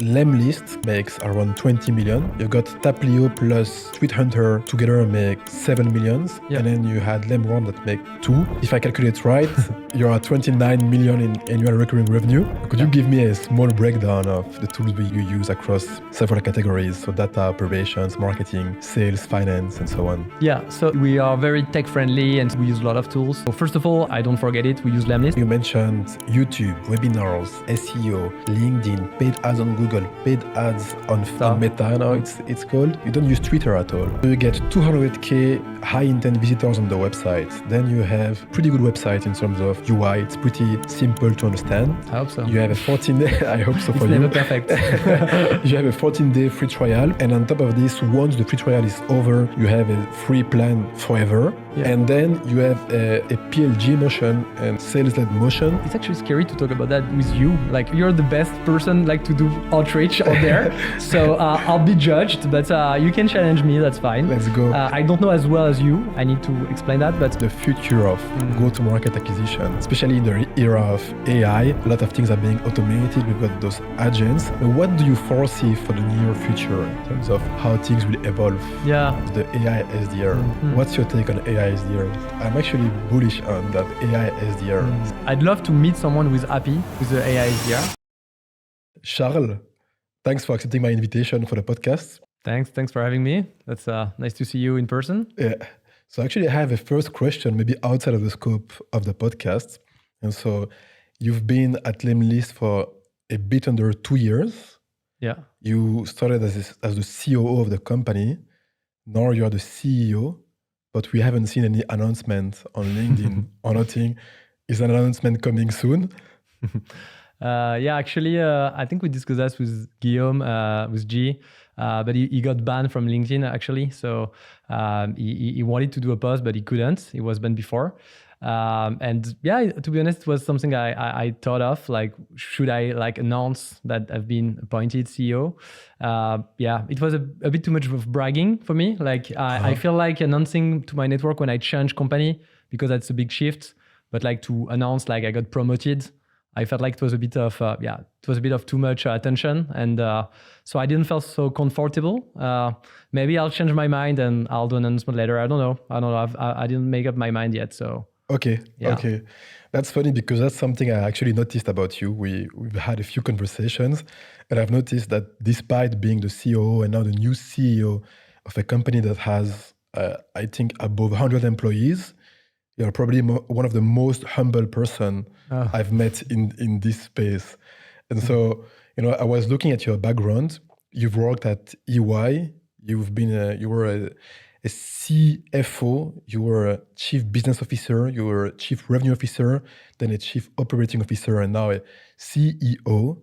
Lemlist makes around 20 million. You got Taplio plus Tweet Hunter together make 7 millions. Yeah. And then you had Lemron that make 2. If I calculate right, you're at 29 million in annual recurring revenue. Could you give me a small breakdown of the tools you use across several categories? So data, operations, marketing, sales, finance, and so on. Yeah, so we are very tech friendly and we use a lot of tools. So first of all, I don't forget it, we use Lemlist. You mentioned YouTube, webinars, SEO, LinkedIn, paid ads on Google, paid ads on Meta now it's called. You don't use Twitter at all. You get 200k high intent visitors on the website. Then you have pretty good website in terms of UI. It's pretty simple to understand. I hope so. You have a 14-day, I hope so for you. It's never perfect. You have a 14-day free trial. And on top of this, once the free trial is over, you have a free plan forever. Yeah. And then you have a PLG motion and sales-led motion. It's actually scary to talk about that with you. Like you're the best person like to do outreach out there. So I'll be judged, but you can challenge me, that's fine. Let's go. I don't know as well as you. I need to explain that, but the future of go-to-market acquisition, especially in the era of AI, a lot of things are being automated. We've got those agents. What do you foresee for the near future in terms of how things will evolve? Yeah. The AI SDR. What's your take on AI SDRs? I'm actually bullish on that AI SDR. I'd love to meet someone who is happy with the AI SDR. Charles, thanks for accepting my invitation for the podcast. Thanks for having me. That's nice to see you in person. Yeah. So actually I have a first question, maybe outside of the scope of the podcast. And so you've been at lemlist for a bit under 2 years. Yeah. You started as the COO of the company. Now you're the CEO, but we haven't seen any announcement on LinkedIn or nothing. Is an announcement coming soon? Yeah, actually, I think we discussed that with Guillaume, with G, but he got banned from LinkedIn actually. So he wanted to do a post, but he couldn't. It was banned before. And yeah, to be honest, it was something I thought of, like, should I like announce that I've been appointed CEO? Yeah, it was a bit too much of bragging for me. Like I feel like announcing to my network when I change company, because that's a big shift, but like to announce like I got promoted, I felt like it was a bit of it was a bit of too much attention, and so I didn't feel so comfortable. Maybe I'll change my mind and I'll do an announcement later. I don't know. I didn't make up my mind yet. So okay, yeah. Okay, that's funny because that's something I actually noticed about you. We've had a few conversations, and I've noticed that despite being the COO and now the new CEO of a company that has I think above 100 employees, you're probably one of the most humble person I've met in this space. And so, I was looking at your background. You've worked at EY. You've been you were a CFO. You were a chief business officer. You were a chief revenue officer, then a chief operating officer, and now a CEO.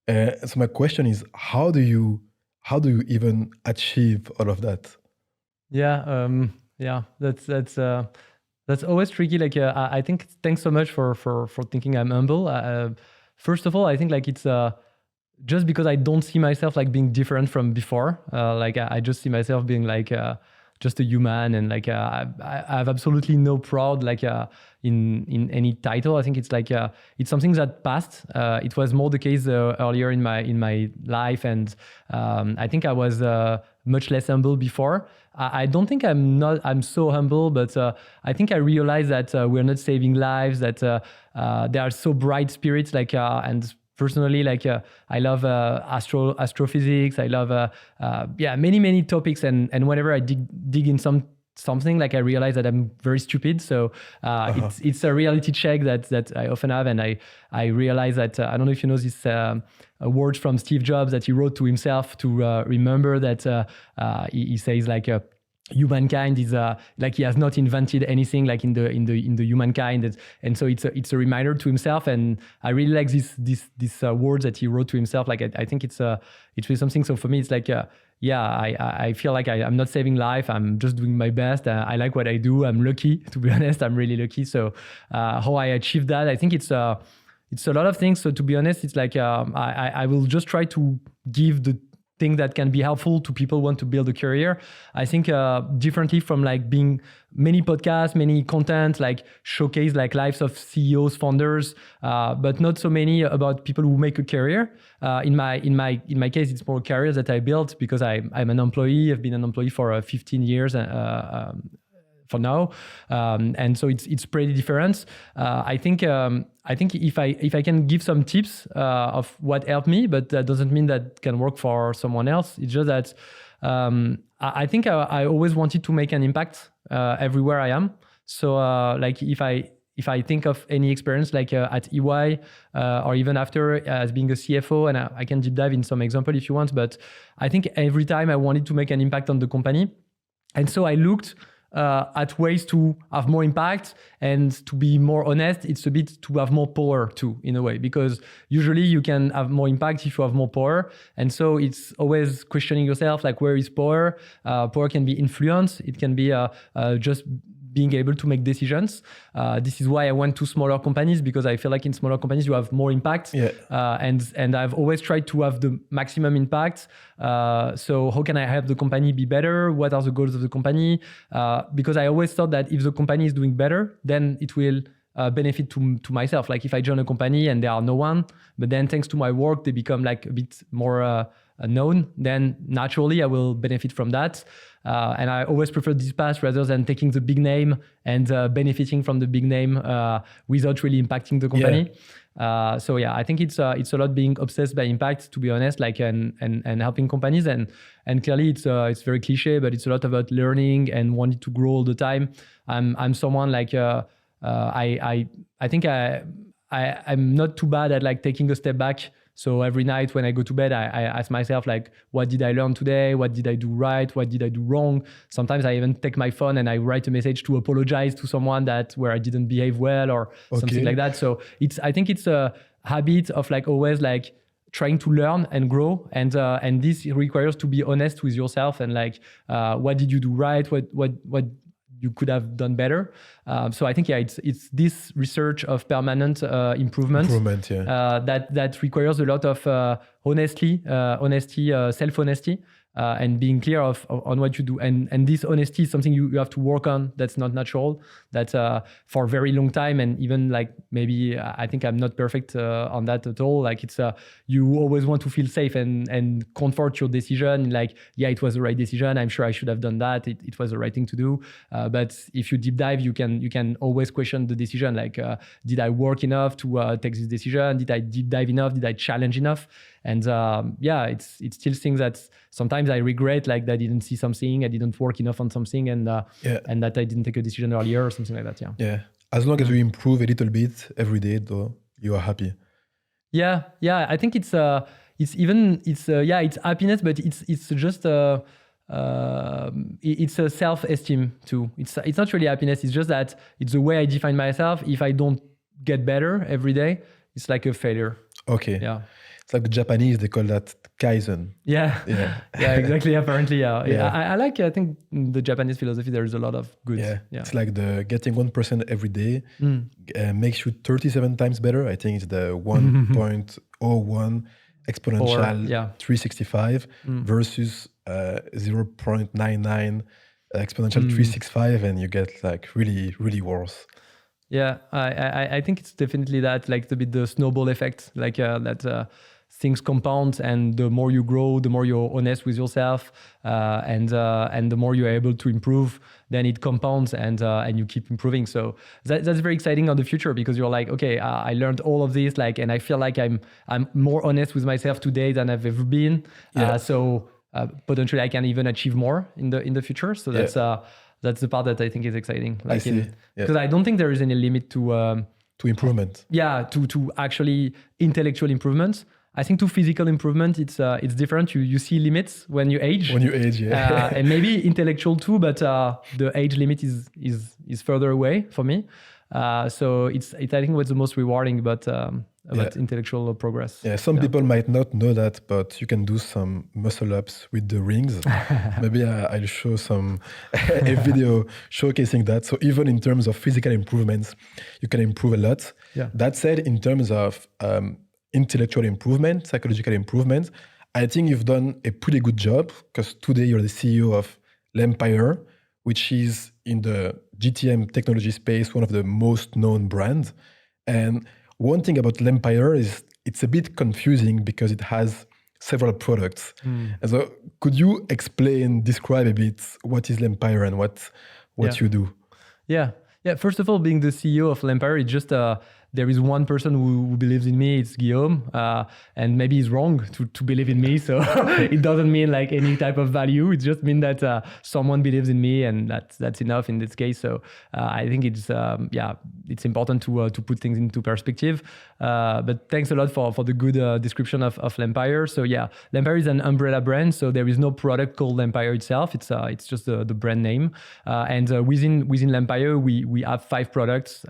So my question is, how do you even achieve all of that? Yeah, that's always tricky. Like, I think thanks so much for thinking I'm humble. First of all, I think like it's just because I don't see myself like being different from before. Like I just see myself being like just a human, and like I have absolutely no pride like in any title. I think it's like it's something that passed. It was more the case earlier in my life, and I think I was much less humble before. I don't think I'm so humble, but I think I realized that we're not saving lives, that there are so bright spirits, like and personally, like I love astrophysics. I love many topics, and whenever I dig in something, like I realize that I'm very stupid. So it's a reality check that I often have, and I realize that I don't know if you know this words from Steve Jobs that he wrote to himself to remember that he says like. Humankind is like he has not invented anything like in the humankind, and so it's a reminder to himself, and I really like this words that he wrote to himself. Like I think it's really something. So for me, it's like I feel like I'm not saving life. I'm just doing my best. I like what I do. I'm lucky, to be honest. I'm really lucky. So how I achieved that, I think it's a lot of things. So to be honest, it's like I will just try to give thing that can be helpful to people who want to build a career. I think differently from like being many podcasts, many content, like showcase like lives of CEOs, founders, but not so many about people who make a career. In my case, it's more careers that I built because I'm an employee. I've been an employee for 15 years. For now, and so it's pretty different. I think if I can give some tips of what helped me, but that doesn't mean that can work for someone else. It's just that I think I always wanted to make an impact everywhere I am. So like if I think of any experience like at EY or even after as being a CFO, and I can deep dive in some example if you want, but I think every time I wanted to make an impact on the company, and so I looked at ways to have more impact and to be more honest. It's a bit to have more power too, in a way, because usually you can have more impact if you have more power. And so it's always questioning yourself, like, where is power? Power can be influence. It can be just being able to make decisions. This is why I went to smaller companies, because I feel like in smaller companies you have more impact. Yeah. And I've always tried to have the maximum impact. So how can I help the company be better? What are the goals of the company? Because I always thought that if the company is doing better, then it will benefit to myself. Like if I join a company and there are no one, but then thanks to my work, they become like a bit more known, then naturally I will benefit from that. And I always prefer this path rather than taking the big name and benefiting from the big name without really impacting the company. Yeah. So yeah, I think it's a lot being obsessed by impact, to be honest, like and helping companies, and clearly it's very cliche, but it's a lot about learning and wanting to grow all the time. I'm someone like I think I'm not too bad at like taking a step back. So every night when I go to bed, I ask myself, like, what did I learn today? What did I do right? What did I do wrong? Sometimes I even take my phone and I write a message to apologize to someone where I didn't behave well or something like that. So I think it's a habit of like always like trying to learn and grow. And this requires to be honest with yourself and like, what did you do right? What you could have done better. So I think, yeah, it's this research of permanent improvement that requires a lot of honesty, self-honesty, and being clear on what you do. And this honesty is something you have to work on. That's not natural. That's for a very long time. And even like maybe I think I'm not perfect on that at all. Like it's you always want to feel safe and comfort your decision. Like, yeah, it was the right decision. I'm sure I should have done that. It was the right thing to do. But if you deep dive, you can always question the decision. Like, did I work enough to take this decision? Did I deep dive enough? Did I challenge enough? And yeah, it's still things that sometimes I regret, like that I didn't see something, I didn't work enough on something, and that I didn't take a decision earlier or something like that. Yeah. Yeah. As long as you improve a little bit every day, though, you are happy. Yeah. Yeah. I think it's happiness, but it's just it's a self-esteem too. It's not really happiness. It's just that it's the way I define myself. If I don't get better every day, it's like a failure. Okay. Yeah. It's like the Japanese, they call that Kaizen. Yeah. Yeah, exactly. Apparently, yeah. I think the Japanese philosophy, there is a lot of good. Yeah. It's like the getting 1% every day makes you 37 times better. I think it's the 1.01 exponential 365 versus 0.99 exponential 365, and you get like really, really worse. Yeah, I think it's definitely that, like the snowball effect, like that things compound, and the more you grow, the more you're honest with yourself, and the more you're able to improve, then it compounds and you keep improving. So that's very exciting on the future, because you're like, okay, I learned all of this, like, and I feel like I'm more honest with myself today than I've ever been. So potentially I can even achieve more in the future. So that's the part that I think is exciting. Like, I see. Because I don't think there is any limit to improvement. To actually intellectual improvement. I think to physical improvement, it's different. You see limits when you age. And maybe intellectual too, but the age limit is further away for me. So it's I think what's the most rewarding about intellectual progress. Yeah, some people might not know that, but you can do some muscle ups with the rings. Maybe I'll show a video showcasing that. So even in terms of physical improvements, you can improve a lot. Yeah. That said, in terms of intellectual improvement, psychological improvement, I think you've done a pretty good job because today you're the CEO of Lempire, which is in the GTM technology space, one of the most known brands. And one thing about Lempire is it's a bit confusing because it has several products. And so could you describe a bit what is Lempire and what you do? Yeah. First of all, being the CEO of Lempire, it's just there is one person who believes in me. It's Guillaume, and maybe he's wrong to believe in me. So it doesn't mean like any type of value. It just means that someone believes in me, and that's enough in this case. So I think it's important to put things into perspective. But thanks a lot for the good description of Lempire. So yeah, Lempire is an umbrella brand. So there is no product called Lempire itself. It's just the brand name. And within Lempire, we have 5 products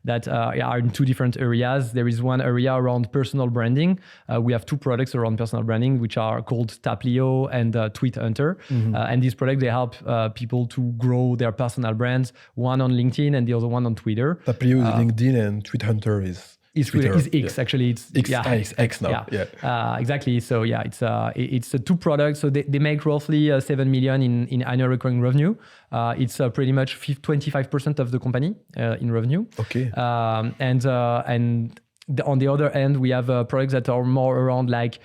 that are in 2 different areas. There is one area around personal branding. We have 2 products around personal branding, which are called Taplio and Tweet Hunter. And these products, they help people to grow their personal brands, one on LinkedIn and the other one on Twitter. Taplio is LinkedIn and Tweet Hunter is Twitter. It's X, actually. It's X now. Exactly. So yeah, it's 2 products. So they make roughly 7 million in annual recurring revenue. It's pretty much 25% of the company in revenue. Okay. On the other end, we have products that are more around like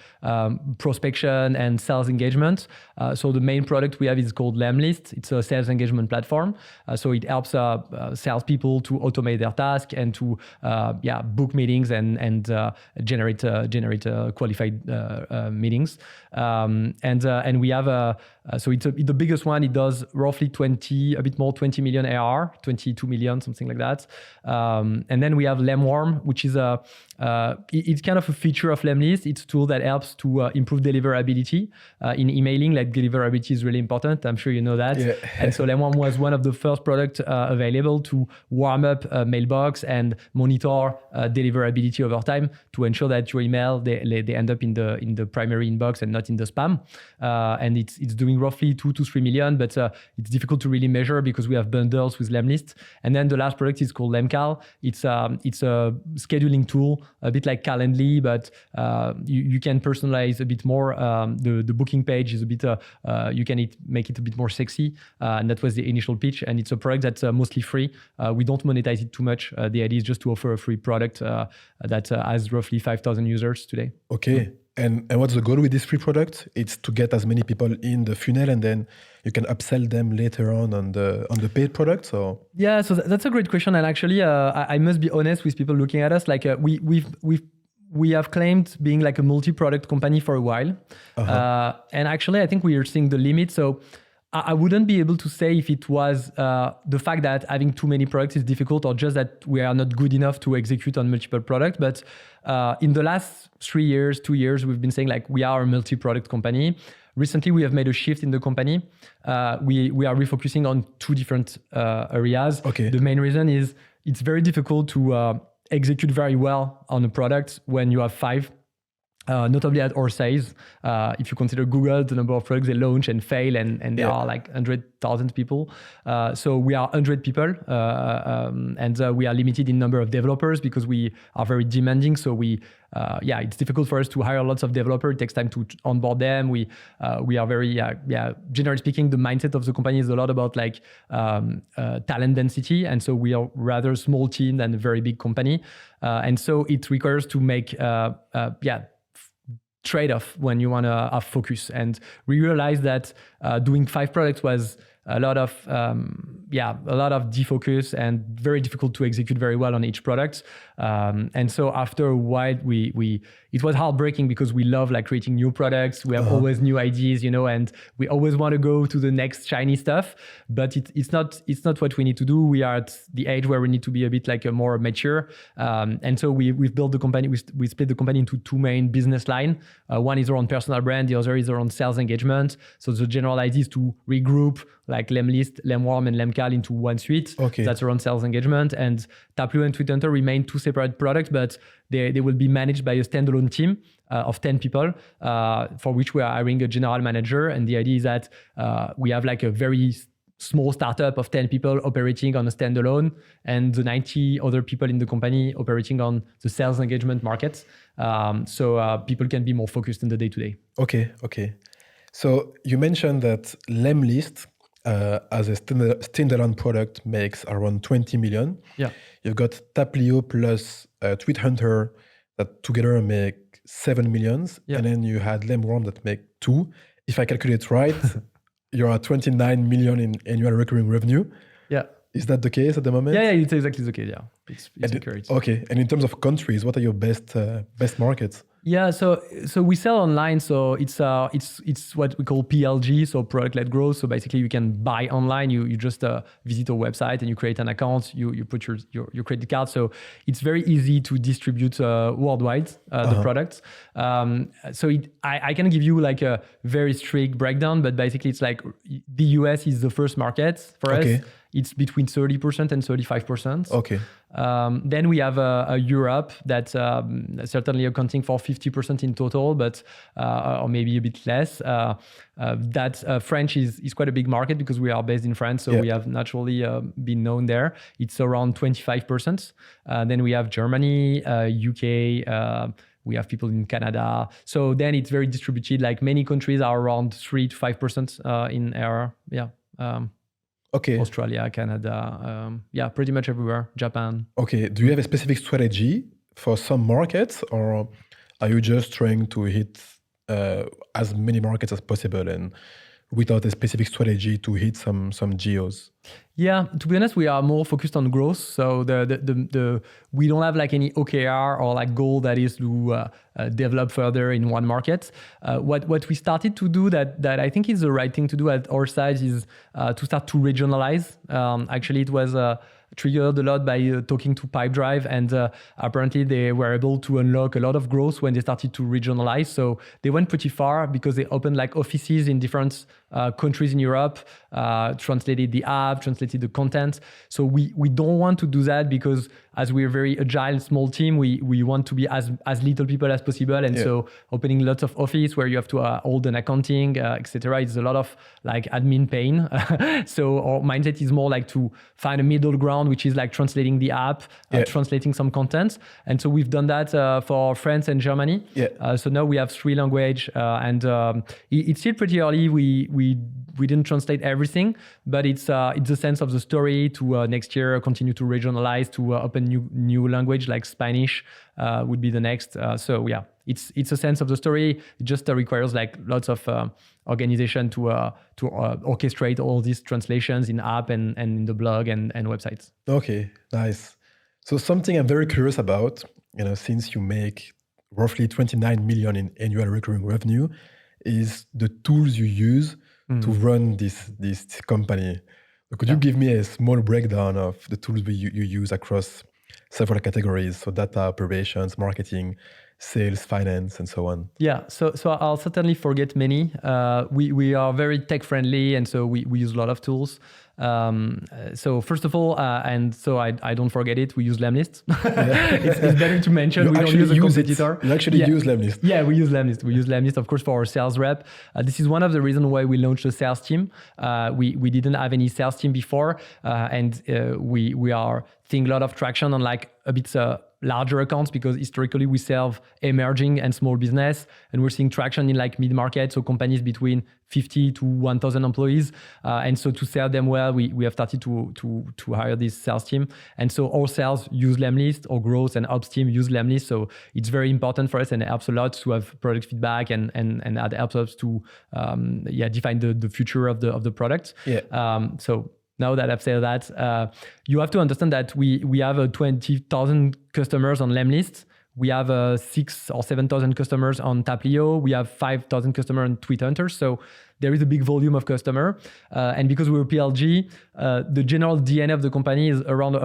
prospection and sales engagement. So the main product we have is called lemlist. It's a sales engagement platform. So it helps salespeople to automate their task and to book meetings and generate qualified meetings. And we have so it's the biggest one. It does roughly 20 million ARR, 22 million, something like that. And then we have Lemwarm, which is it's kind of a feature of Lemlist. It's a tool that helps to improve deliverability in emailing. Like deliverability is really important. I'm sure you know that. Yeah. And so Lemwarm was one of the first products available to warm up a mailbox and monitor deliverability over time to ensure that your email they end up in the primary inbox and not in the spam. And it's doing roughly 2 to 3 million, but it's difficult to really measure because we have bundles with Lemlist. And then the last product is called Lemcal. It's a scheduling tool, a bit like Calendly, but you can personalize a bit more. The booking page is a bit, you can make it a bit more sexy. And that was the initial pitch. And it's a product that's mostly free. We don't monetize it too much. The idea is just to offer a free product that has roughly 5,000 users today. Okay. And what's the goal with this free product? It's to get as many people in the funnel, and then you can upsell them later on the paid product. So yeah, so that's a great question. And actually, I must be honest with people looking at us. Like we have claimed being like a multi-product company for a while, and actually, I think we are seeing the limit. So I wouldn't be able to say if it was the fact that having too many products is difficult or just that we are not good enough to execute on multiple products. But in the last 2 years, we've been saying like we are a multi-product company. Recently, we have made a shift in the company. We are refocusing on 2 different areas. Okay. The main reason is it's very difficult to execute very well on a product when you have 5. Notably at our size, if you consider Google, the number of products they launch and fail, and there are like 100,000 people. So we are 100 people, and we are limited in number of developers because we are very demanding. So it's difficult for us to hire lots of developers. It takes time to onboard them. We are very, generally speaking, the mindset of the company is a lot about like talent density. And so we are rather small team than a very big company. And so it requires to make, trade-off when you want to have focus. And we realized that doing 5 products was a lot of defocus and very difficult to execute very well on each product. And so after a while, it was heartbreaking because we love like creating new products. We have always new ideas, and we always want to go to the next shiny stuff. But it's not what we need to do. We are at the age where we need to be a bit like a more mature. And so we've built the company. We split the company into 2 main business lines. One is around personal brand. The other is around sales engagement. So the general idea is to regroup like Lemlist, Lemwarm, and Lemcal into one suite. Okay. That's around sales engagement. And Taplio and Tweet Hunter remain 2 separate products, but they will be managed by a standalone team of 10 people, for which we are hiring a general manager. And the idea is that we have like a very small startup of 10 people operating on a standalone, and the 90 other people in the company operating on the sales engagement market. So people can be more focused in the day-to-day. Okay. So you mentioned that lemlist as a standalone product makes around 20 million. Yeah. You've got Taplio plus Tweet Hunter that together make 7 millions. Yeah. And then you had Lemworm that make 2. If I calculate right, you're at 29 million in annual recurring revenue. Yeah. Is that the case at the moment? Yeah, it's exactly the case. Yeah, it's accurate. Okay, and in terms of countries, what are your best markets? Yeah, so we sell online. So it's what we call PLG, so product-led growth. So basically, you can buy online. You just visit a website and you create an account. You put your credit card. So it's very easy to distribute worldwide the products. So I can give you like a very strict breakdown, but basically it's like the US is the first market for us. It's between 30% and 35%. Okay. Then we have Europe that's certainly accounting for 50% in total, but or maybe a bit less. French is quite a big market because we are based in France, so we have naturally been known there. It's around 25%. Then we have Germany, UK. We have people in Canada. So then it's very distributed. Like many countries are around 3 to 5% in our Okay. Australia, Canada, pretty much everywhere. Japan. Okay. Do you have a specific strategy for some markets, or are you just trying to hit as many markets as possible and without a specific strategy to hit some geos? Yeah, to be honest, we are more focused on growth. So we don't have like any OKR or like goal that is to develop further in one market. What we started to do that I think is the right thing to do at our size is to start to regionalize. Actually, it was triggered a lot by talking to Pipedrive, and apparently they were able to unlock a lot of growth when they started to regionalize. So they went pretty far because they opened like offices in different countries in Europe, translated the app, translated the content. So we don't want to do that because as we're a very agile, small team, we want to be as little people as possible. And so opening lots of office where you have to hold an accounting, etc. It's a lot of like admin pain. So our mindset is more like to find a middle ground, which is like translating the app, translating some content. And so we've done that for France and Germany. So now we have 3 languages, and it's still pretty early. We didn't translate everything, but it's the sense of the story to next year continue to regionalize, to open new language like Spanish would be the next. So yeah, it's a sense of the story. It just requires like lots of organization to orchestrate all these translations in app and in the blog and websites. Okay, nice. So something I'm very curious about, since you make roughly 29 million in annual recurring revenue, is the tools you use to run this company. Could you give me a small breakdown of the tools you use across several categories? So data, operations, marketing, sales, finance, and so on. Yeah, so I'll certainly forget many. We are very tech friendly, and so we use a lot of tools. So first of all, and so I don't forget it, we use lemlist. It's better to mention. We don't use a competitor. You actually use lemlist. Yeah, we use lemlist. We use lemlist, of course, for our sales rep. This is one of the reasons why we launched a sales team. We didn't have any sales team before, and we are seeing a lot of traction on like a bit larger accounts because historically we serve emerging and small business, and we're seeing traction in like mid-market, so companies between 50 to 1,000 employees. And so to serve them well, we have started to hire this sales team. And so all sales use lemlist, or growth and ops team use lemlist. So it's very important for us, and it helps a lot to have product feedback, and that helps us to define the future of the product. So now that I've said that, you have to understand that we have 20,000 customers on lemlist. We have 6,000 or 7,000 customers on Taplio. We have 5,000 customers on Tweet Hunter. So there is a big volume of customer. And because we're PLG, the general DNA of the company is around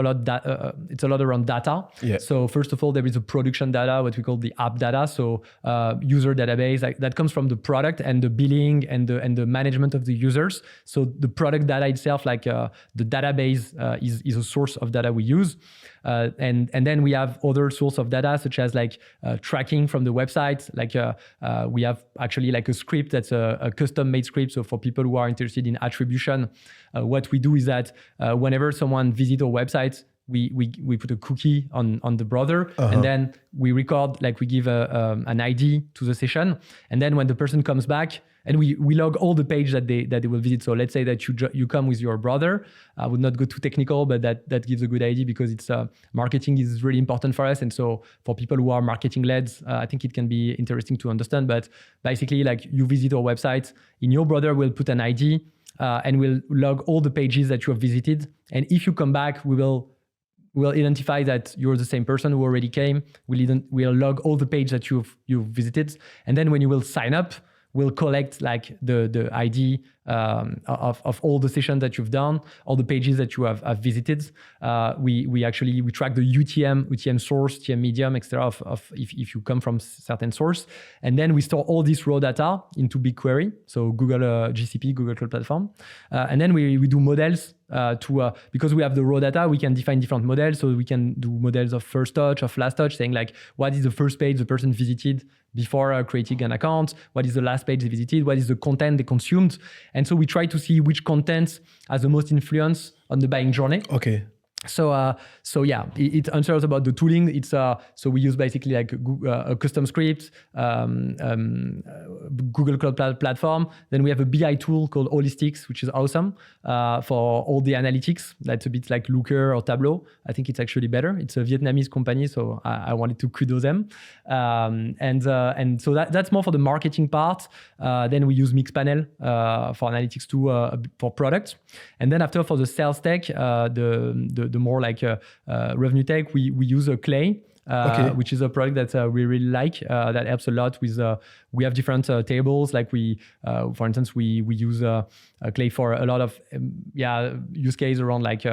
it's a lot around data. So first of all, there is a production data, what we call the app data. So user database that comes from the product and the billing and the management of the users. So the product data itself, like the database is a source of data we use. And then we have other source of data, such as like tracking from the website. Like we have actually like a script that's a custom made automate scripts. So for people who are interested in attribution, what we do is that whenever someone visits our website, we put a cookie on the browser, and then we record, like we give an ID to the session, and then when the person comes back, and we log all the page that they will visit. So let's say that you come with your brother. I would not go too technical, but that gives a good idea, because it's marketing is really important for us, and so for people who are marketing led, I think it can be interesting to understand. But basically, like, you visit our website, in your browser will put an ID, and we'll log all the pages that you have visited, and if you come back, we'll identify that you're the same person who already came. We'll log all the pages that you've visited, and then when you will sign up, we'll collect like the ID of all the sessions that you've done, all the pages that you have visited. We track the UTM source, UTM medium, etc. of if you come from certain source, and then we store all this raw data into BigQuery, so Google GCP, Google Cloud Platform, and then we do models because we have the raw data, we can define different models. So we can do models of first touch, of last touch, saying like, what is the first page the person visited before creating an account? What is the last page they visited? What is the content they consumed? And so we try to see which content has the most influence on the buying journey. Okay. So yeah, it answers about the tooling. It's so we use basically like a custom script, Google Cloud Platform. Then we have a BI tool called Holistics, which is awesome for all the analytics. That's a bit like Looker or Tableau. I think it's actually better. It's a Vietnamese company, so I wanted to kudos them. And so that's more for the marketing part. Then we use Mixpanel for analytics too, for products. And then after, for the sales tech, the more like revenue tech, we use a Clay, which is a product that we really like, that helps a lot with, we have different tables, like for instance, we use Clay for a lot of use case around like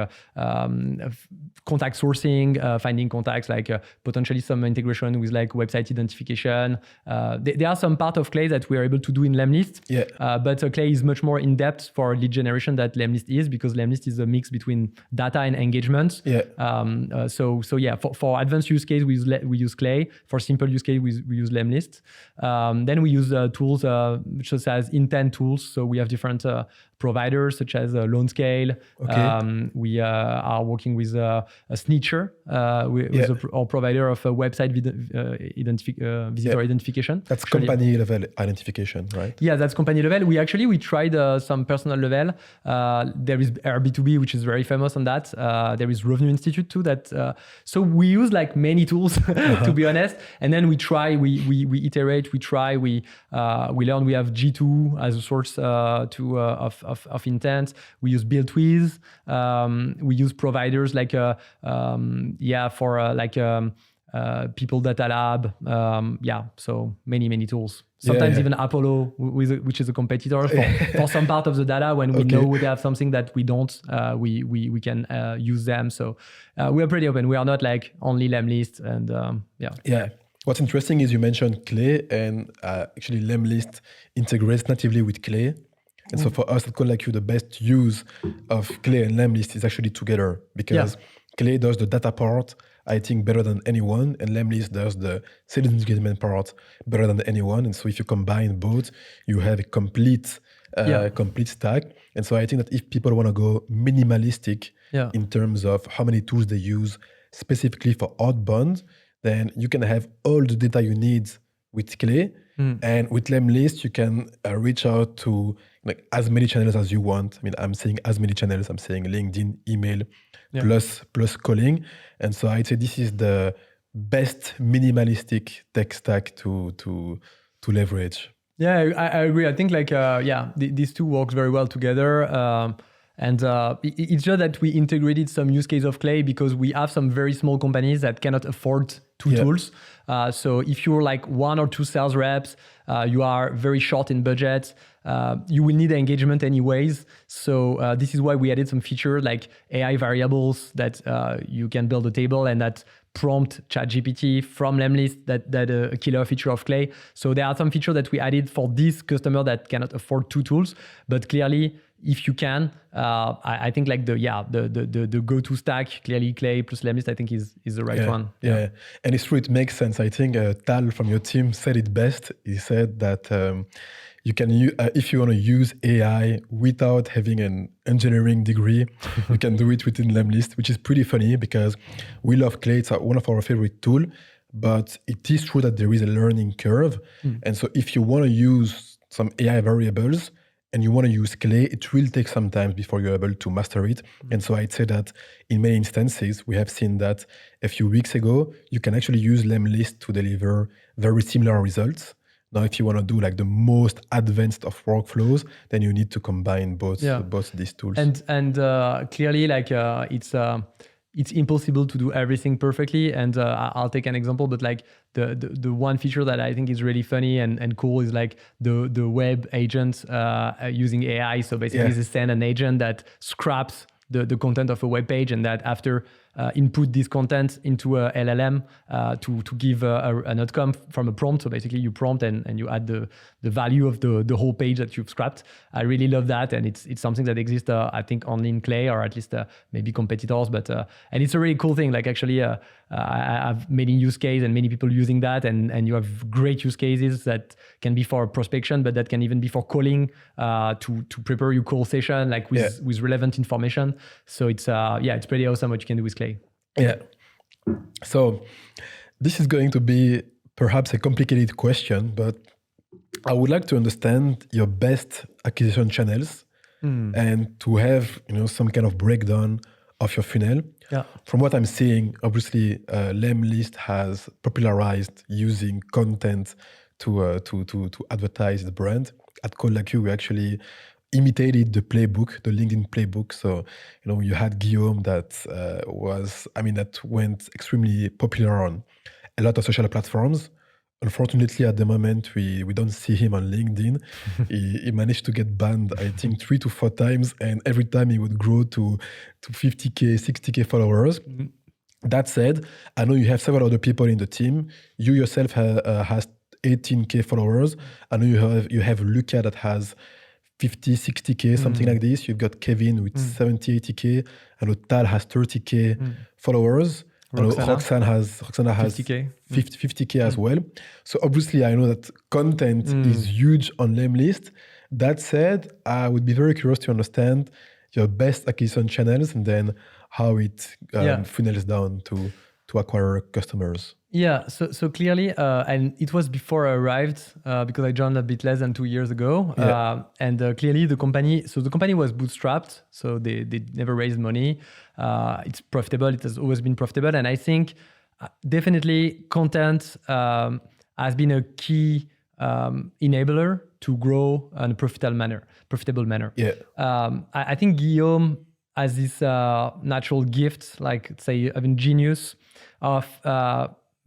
contact sourcing, finding contacts, like potentially some integration with like website identification. There are some part of Clay that we are able to do in lemlist, but Clay is much more in depth for lead generation that lemlist is, because lemlist is a mix between data and engagement. So for advanced use case we use Clay. For simple use case we use lemlist. Then we use tools such as intent tools. So we have different providers such as LoanScale. We are working with a Snitcher, with our provider of website visitor identification. That's company level identification, right? Yeah, that's company level. We tried some personal level. There is RB2B, which is very famous on that. There is Revenue Institute too. So we use like many tools to be honest. And then we try, we iterate, we try, we learn. We have G2 as a source of intent. We use BuildWiz. We use providers like People Data Lab. So many tools. Sometimes even Apollo, which is a competitor for some part of the data. When we know they have something that we don't, we can use them. So we are pretty open. We are not like only lemlist and What's interesting is you mentioned Clay, and actually lemlist integrates natively with Clay. And so for us at CodeLikeU, the best use of Clay and lemlist is actually together, because Clay does the data part, I think, better than anyone, and lemlist does the sales engagement part better than anyone. And so if you combine both, you have a complete stack. And so I think that if people want to go minimalistic in terms of how many tools they use specifically for outbound, then you can have all the data you need with Clay. And with lemlist, you can reach out to like as many channels as you want. I mean, I'm saying as many channels. I'm saying LinkedIn, email, plus calling. And so I'd say this is the best minimalistic tech stack to leverage. Yeah, I agree. I think like these two works very well together. And it's just that we integrated some use case of Clay because we have some very small companies that cannot afford two tools. So if you're like 1 or 2 sales reps, you are very short in budget, you will need engagement anyways. So this is why we added some feature like AI variables that you can build a table and that prompt ChatGPT from lemlist, that a killer feature of Clay. So there are some features that we added for this customer that cannot afford 2 tools, but clearly if you can, I think like the go-to stack, clearly Clay plus lemlist, I think is the right one. Yeah, and it's true, it makes sense. I think Tal from your team said it best. He said that you can if you want to use AI without having an engineering degree, you can do it within lemlist, which is pretty funny because we love Clay. It's one of our favorite tool, but it is true that there is a learning curve. And so if you want to use some AI variables and you want to use Clay, it will take some time before you're able to master it. And so I'd say that in many instances, we have seen that a few weeks ago, you can actually use lemlist to deliver very similar results. Now, if you want to do like the most advanced of workflows, then you need to combine both these tools. And clearly, like it's impossible to do everything perfectly. And I'll take an example, but like the one feature that I think is really funny and cool is like the web agent using AI. So basically, they send an agent that scraps the content of a web page, and that after input this content into a LLM to give an outcome from a prompt. So basically you prompt and you add the value of the whole page that you've scrapped. I really love that. And it's something that exists, I think, only in Clay, or at least maybe competitors. But and it's a really cool thing. Like actually, I have many use cases and many people using that. And you have great use cases that can be for prospection, but that can even be for calling to prepare your call session, like with relevant information. So it's it's pretty awesome what you can do with Clay. Yeah. So this is going to be perhaps a complicated question, but I would like to understand your best acquisition channels and to have some kind of breakdown of your funnel. Yeah. From what I'm seeing, obviously, lemlist has popularized using content to advertise the brand. At Call Like You, we actually imitated the playbook, the LinkedIn playbook. So, you had Guillaume that went extremely popular on a lot of social platforms. Unfortunately, at the moment, we don't see him on LinkedIn. He managed to get banned, I think, 3 to 4 times. And every time he would grow to 50K, 60K followers. Mm-hmm. That said, I know you have several other people in the team. You yourself has 18K followers. I know you have Luca that has 50, 60K, something like this. You've got Kevin with 70, 80K. I know Tal has 30K followers. Roxana has 50K, 50K as well. So obviously, I know that content is huge on lemlist. That said, I would be very curious to understand your best acquisition channels and then how it funnels down to acquire customers. Yeah, so clearly, and it was before I arrived because I joined a bit less than 2 years ago. And clearly the company was bootstrapped, so they never raised money. It's profitable, it has always been profitable. And I think definitely content has been a key enabler to grow in a profitable manner. Yeah. I think Guillaume has this natural gift, like say, having genius of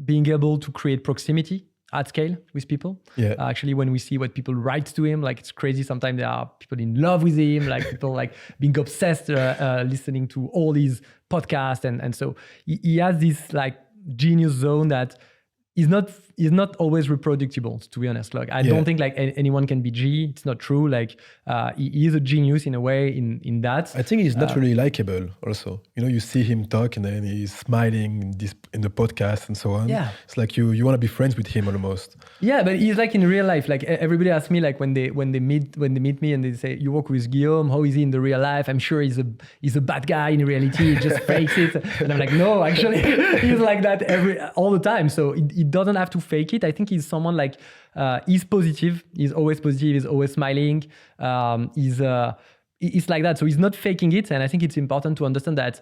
being able to create proximity at scale with people. Yeah. Actually, when we see what people write to him, like it's crazy. Sometimes there are people in love with him, like people like being obsessed, listening to all these podcasts. And so he has this like genius zone that is not always reproducible, to be honest. Like I don't think like anyone can be G. It's not true. Like he is a genius in a way in that. I think he's not really likable also. You see him talk and then he's smiling in the podcast and so on. Yeah. It's like you want to be friends with him almost. Yeah, but he's like in real life. Like everybody asks me like when they meet me and they say, you work with Guillaume, how is he in the real life? I'm sure he's a bad guy in reality. He just fakes it. And I'm like, no, actually he's like that all the time. So he doesn't have to fake it. I think he's someone like he's positive. He's always positive. He's always smiling. He's like that. So he's not faking it. And I think it's important to understand that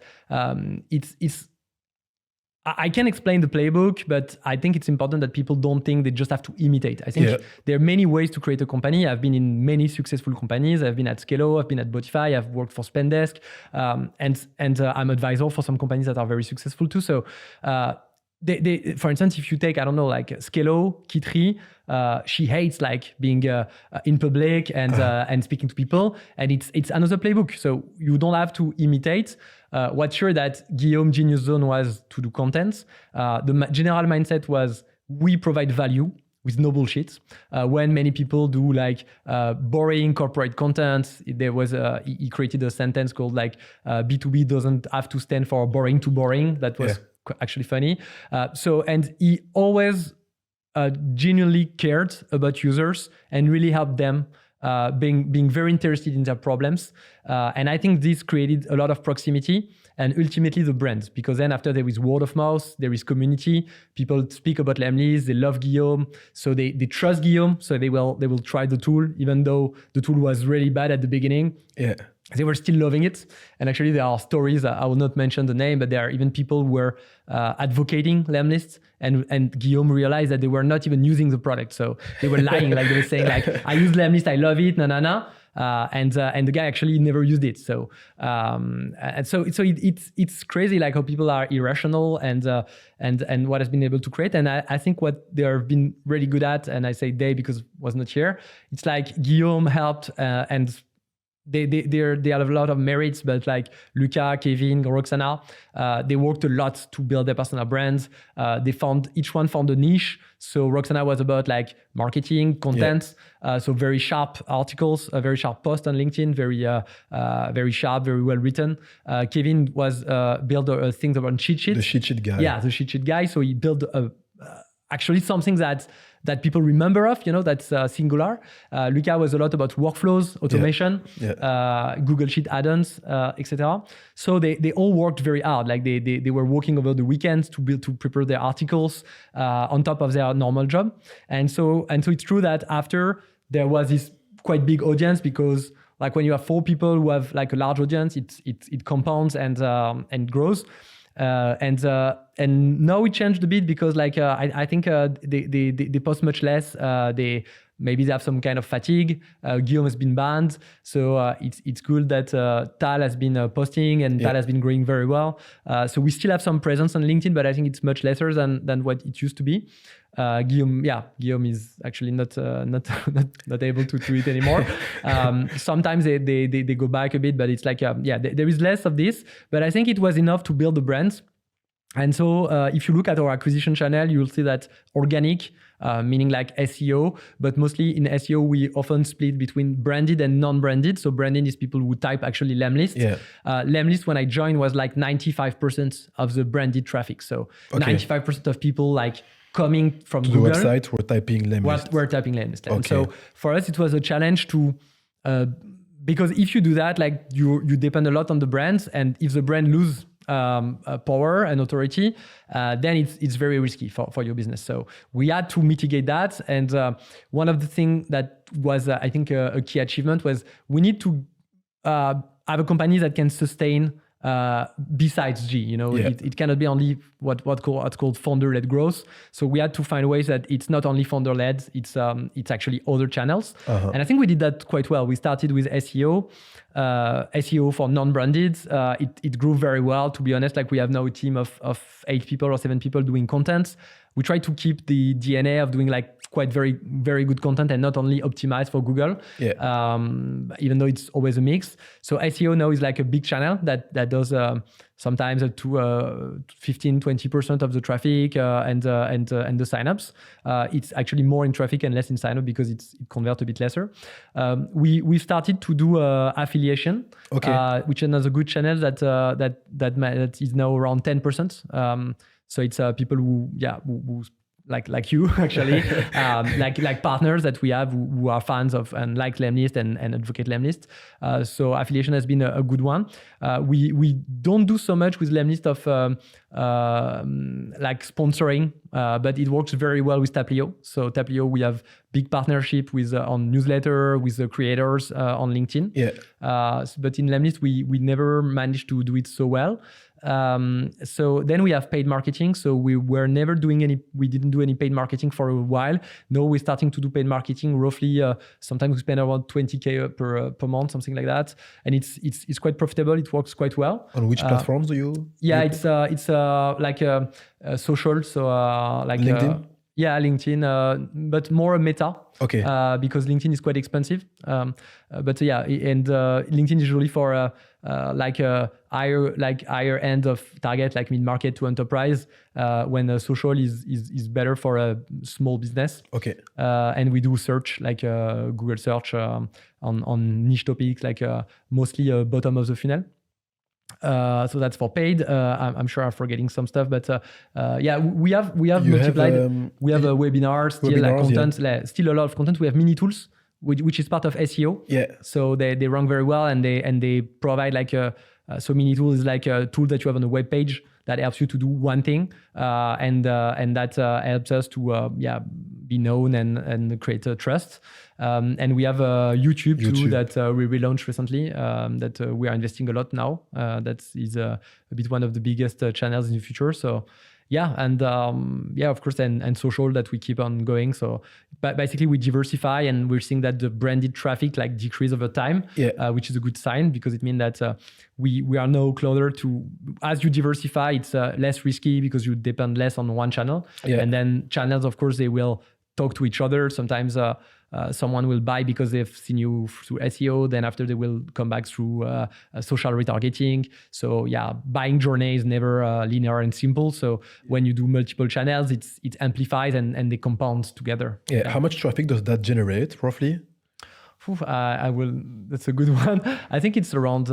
I can explain the playbook, but I think it's important that people don't think they just have to imitate. I think there are many ways to create a company. I've been in many successful companies. I've been at Scalo, I've been at Botify, I've worked for Spendesk, and I'm advisor for some companies that are very successful too. So they, for instance, if you take, I don't know, like Scalo, Kitri, she hates like being in public and speaking to people, and it's another playbook. So you don't have to imitate. What's sure that Guillaume Genius Zone was to do content. The general mindset was we provide value with no bullshit. When many people do like boring corporate content, there was he created a sentence called like B2B doesn't have to stand for boring to boring. That was actually funny. And he always genuinely cared about users and really helped them being very interested in their problems. And I think this created a lot of proximity and ultimately the brand, because then after there is word of mouth, there is community, people speak about lemlist, they love Guillaume, so they trust Guillaume, so they will try the tool, even though the tool was really bad at the beginning. Yeah. They were still loving it. And actually there are stories, I will not mention the name, but there are even people who were advocating lemlist, and Guillaume realized that they were not even using the product. So they were lying, like they were saying like, I use lemlist, I love it, na. And the guy actually never used it. So it's crazy, like how people are irrational and what has been able to create. And I think what they have been really good at, and I say they because was not here, it's like Guillaume helped and they have a lot of merits, but like Luca, Kevin, Roxana, they worked a lot to build their personal brands. Each one found a niche. So Roxana was about like marketing, content, so very sharp articles, a very sharp post on LinkedIn, very sharp, very well written. Kevin was built things around cheat sheets. The cheat sheet guy. Yeah, the cheat sheet guy. So he built actually something that people remember of, that's singular. Luca was a lot about workflows, automation, Google Sheet add-ons, etc. So they all worked very hard. Like they were working over the weekends to prepare their articles on top of their normal job. And so it's true that after there was this quite big audience, because like when you have 4 people who have like a large audience, it compounds and grows. And now it changed a bit because like I think they post much less. Maybe they have some kind of fatigue. Guillaume has been banned, so it's cool that Tal has been posting, and Tal has been growing very well. So we still have some presence on LinkedIn, but I think it's much lesser than what it used to be. Guillaume is actually not able to do it anymore. Sometimes they go back a bit, but it's like there is less of this. But I think it was enough to build the brands. And so if you look at our acquisition channel, you'll see that organic, meaning like SEO, but mostly in SEO, we often split between branded and non-branded. So branded is people who type actually lemlist. Yeah. Lemlist, when I joined, was like 95% of the branded traffic. So 95% of people like coming from Google. The website were typing lemlist. We're typing lemlist. Okay. And so for us, it was a challenge to... because if you do that, like you depend a lot on the brands, and if the brand lose power and authority, then it's very risky for your business. So we had to mitigate that, and one of the things that was I think a key achievement was we need to have a company that can sustain besides G. It cannot be only what's called founder-led growth. So we had to find ways that it's not only founder-led, it's actually other channels. And I think we did that quite well. We started with SEO for non-branded. It grew very well, to be honest. Like we have now a team of 8 people or 7 people doing content. We try to keep the DNA of doing like quite very, very good content and not only optimized for Google, even though it's always a mix. So SEO now is like a big channel that does sometimes up to 15-20% of the traffic and the signups. It's actually more in traffic and less in signup because it converts a bit lesser. We started to do affiliation, which is another good channel that is now around 10%. So it's people who like you actually, like partners that we have who are fans of and like lemlist and advocate lemlist. So affiliation has been a good one. We don't do so much with lemlist of like sponsoring, but it works very well with Taplio. So Taplio, we have big partnership with on newsletter with the creators on LinkedIn. But in lemlist we never managed to do it so well. So then we have paid marketing. So we didn't do any paid marketing for a while. Now we're starting to do paid marketing. Roughly, sometimes we spend around 20K per month, something like that. And it's quite profitable. It works quite well. On which platforms do you? Yeah, it's like social. So like LinkedIn. LinkedIn, but more a meta. Okay. Because LinkedIn is quite expensive. But LinkedIn is usually for higher end of target, like mid-market to enterprise, when social is better for a small business. Okay. And we do search, like Google search on niche topics, like mostly bottom of the funnel. So that's for paid. I'm sure I'm forgetting some stuff, but yeah, we have You multiplied. have, We have a webinar, still webinars, content, still a lot of content. We have mini tools, which is part of SEO. Yeah. So they rank very well, and they provide like so mini tool is like a tool that you have on a web page that helps you to do one thing, and that helps us to be known and create trust. And we have YouTube too that we relaunched recently, that we are investing a lot now. That is a bit one of the biggest channels in the future. So yeah, and of course, and social that we keep on going. So basically we diversify, and we're seeing that the branded traffic like decrease over time, which is a good sign, because it means that we are now closer to, as you diversify, it's less risky because you depend less on one channel. And then channels, of course, they will talk to each other. Sometimes someone will buy because they've seen you through SEO. Then after they will come back through social retargeting. So yeah, buying journey is never linear and simple. So when you do multiple channels, it amplifies and they compound together. Yeah. How much traffic does that generate roughly? I will. That's a good one. I think it's around.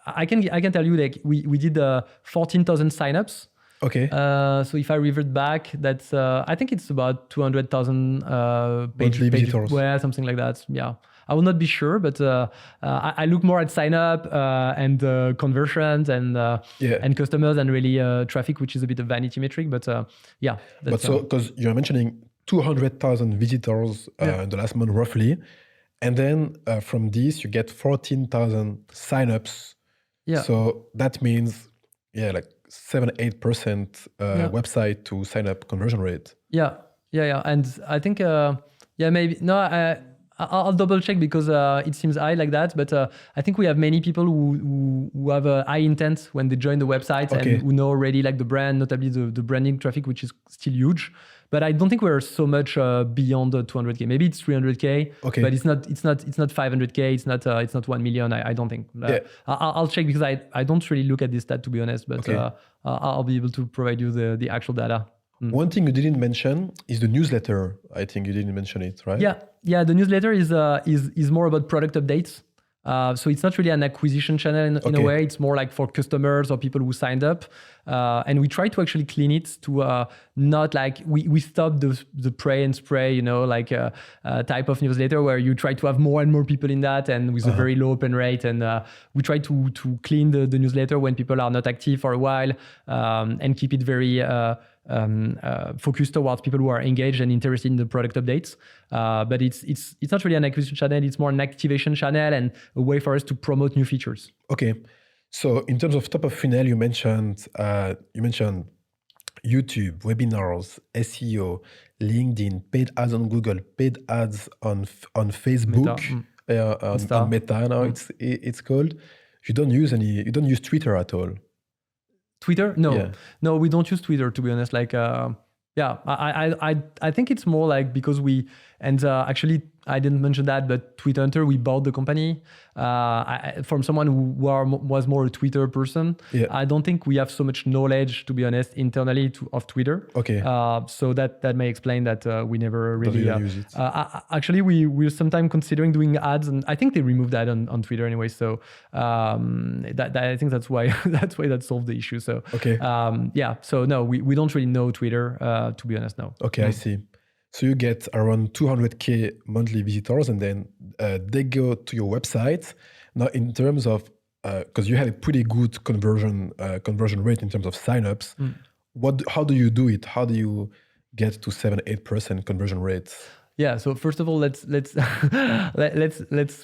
I can tell you, like we did 14,000 signups. Okay. So if I revert back, that's I think it's about 200,000 page visitors. Well, something like that. Yeah, I will not be sure, but I look more at sign up and conversions and customers and really traffic, which is a bit of vanity metric. But yeah. But so because you're mentioning 200,000 visitors in the last month roughly, and then from this you get 14,000 signups. Yeah. So that means like 7-8% website to sign up conversion rate. Yeah. And I think maybe I'll double check because it seems high like that. But I think we have many people who have a high intent when they join the website and who know already like the brand, notably the branding traffic, which is still huge. But I don't think we're so much beyond 200K. Maybe it's 300K, but it's not 500K. It's not 1 million. I don't think. I'll check because I don't really look at this stat, to be honest. But I'll be able to provide you the actual data. One thing you didn't mention is the newsletter. I think you didn't mention it, right? Yeah. The newsletter is more about product updates. So it's not really an acquisition channel in a way. It's more like for customers or people who signed up. And we try to actually clean it to not like we stop the pray and spray, like type of newsletter where you try to have more and more people in that and with a very low open rate. And we try to clean the newsletter when people are not active for a while and keep it very focused towards people who are engaged and interested in the product updates. But it's not really an acquisition channel. It's more an activation channel and a way for us to promote new features. Okay. So in terms of top of funnel, you mentioned YouTube, webinars, SEO, LinkedIn, paid ads on Google, paid ads on Facebook, on Meta now it's called. You don't use Twitter at all. Twitter? No, we don't use Twitter, to be honest. Like, I think it's more like because actually I didn't mention that, but Twitter Hunter, we bought the company from someone who was more a Twitter person. I don't think we have so much knowledge, to be honest, internally of Twitter. Okay. So that may explain that we never really use it. Actually, we're sometimes considering doing ads, and I think they removed that on Twitter anyway. So I think that's why that solved the issue. So So no, we don't really know Twitter, to be honest. No. Okay, I see. So you get around 200K monthly visitors, and then they go to your website. Now, in terms of, because you have a pretty good conversion rate in terms of signups, how do you do it? How do you get to 7-8% conversion rates? Yeah. So first of all, let's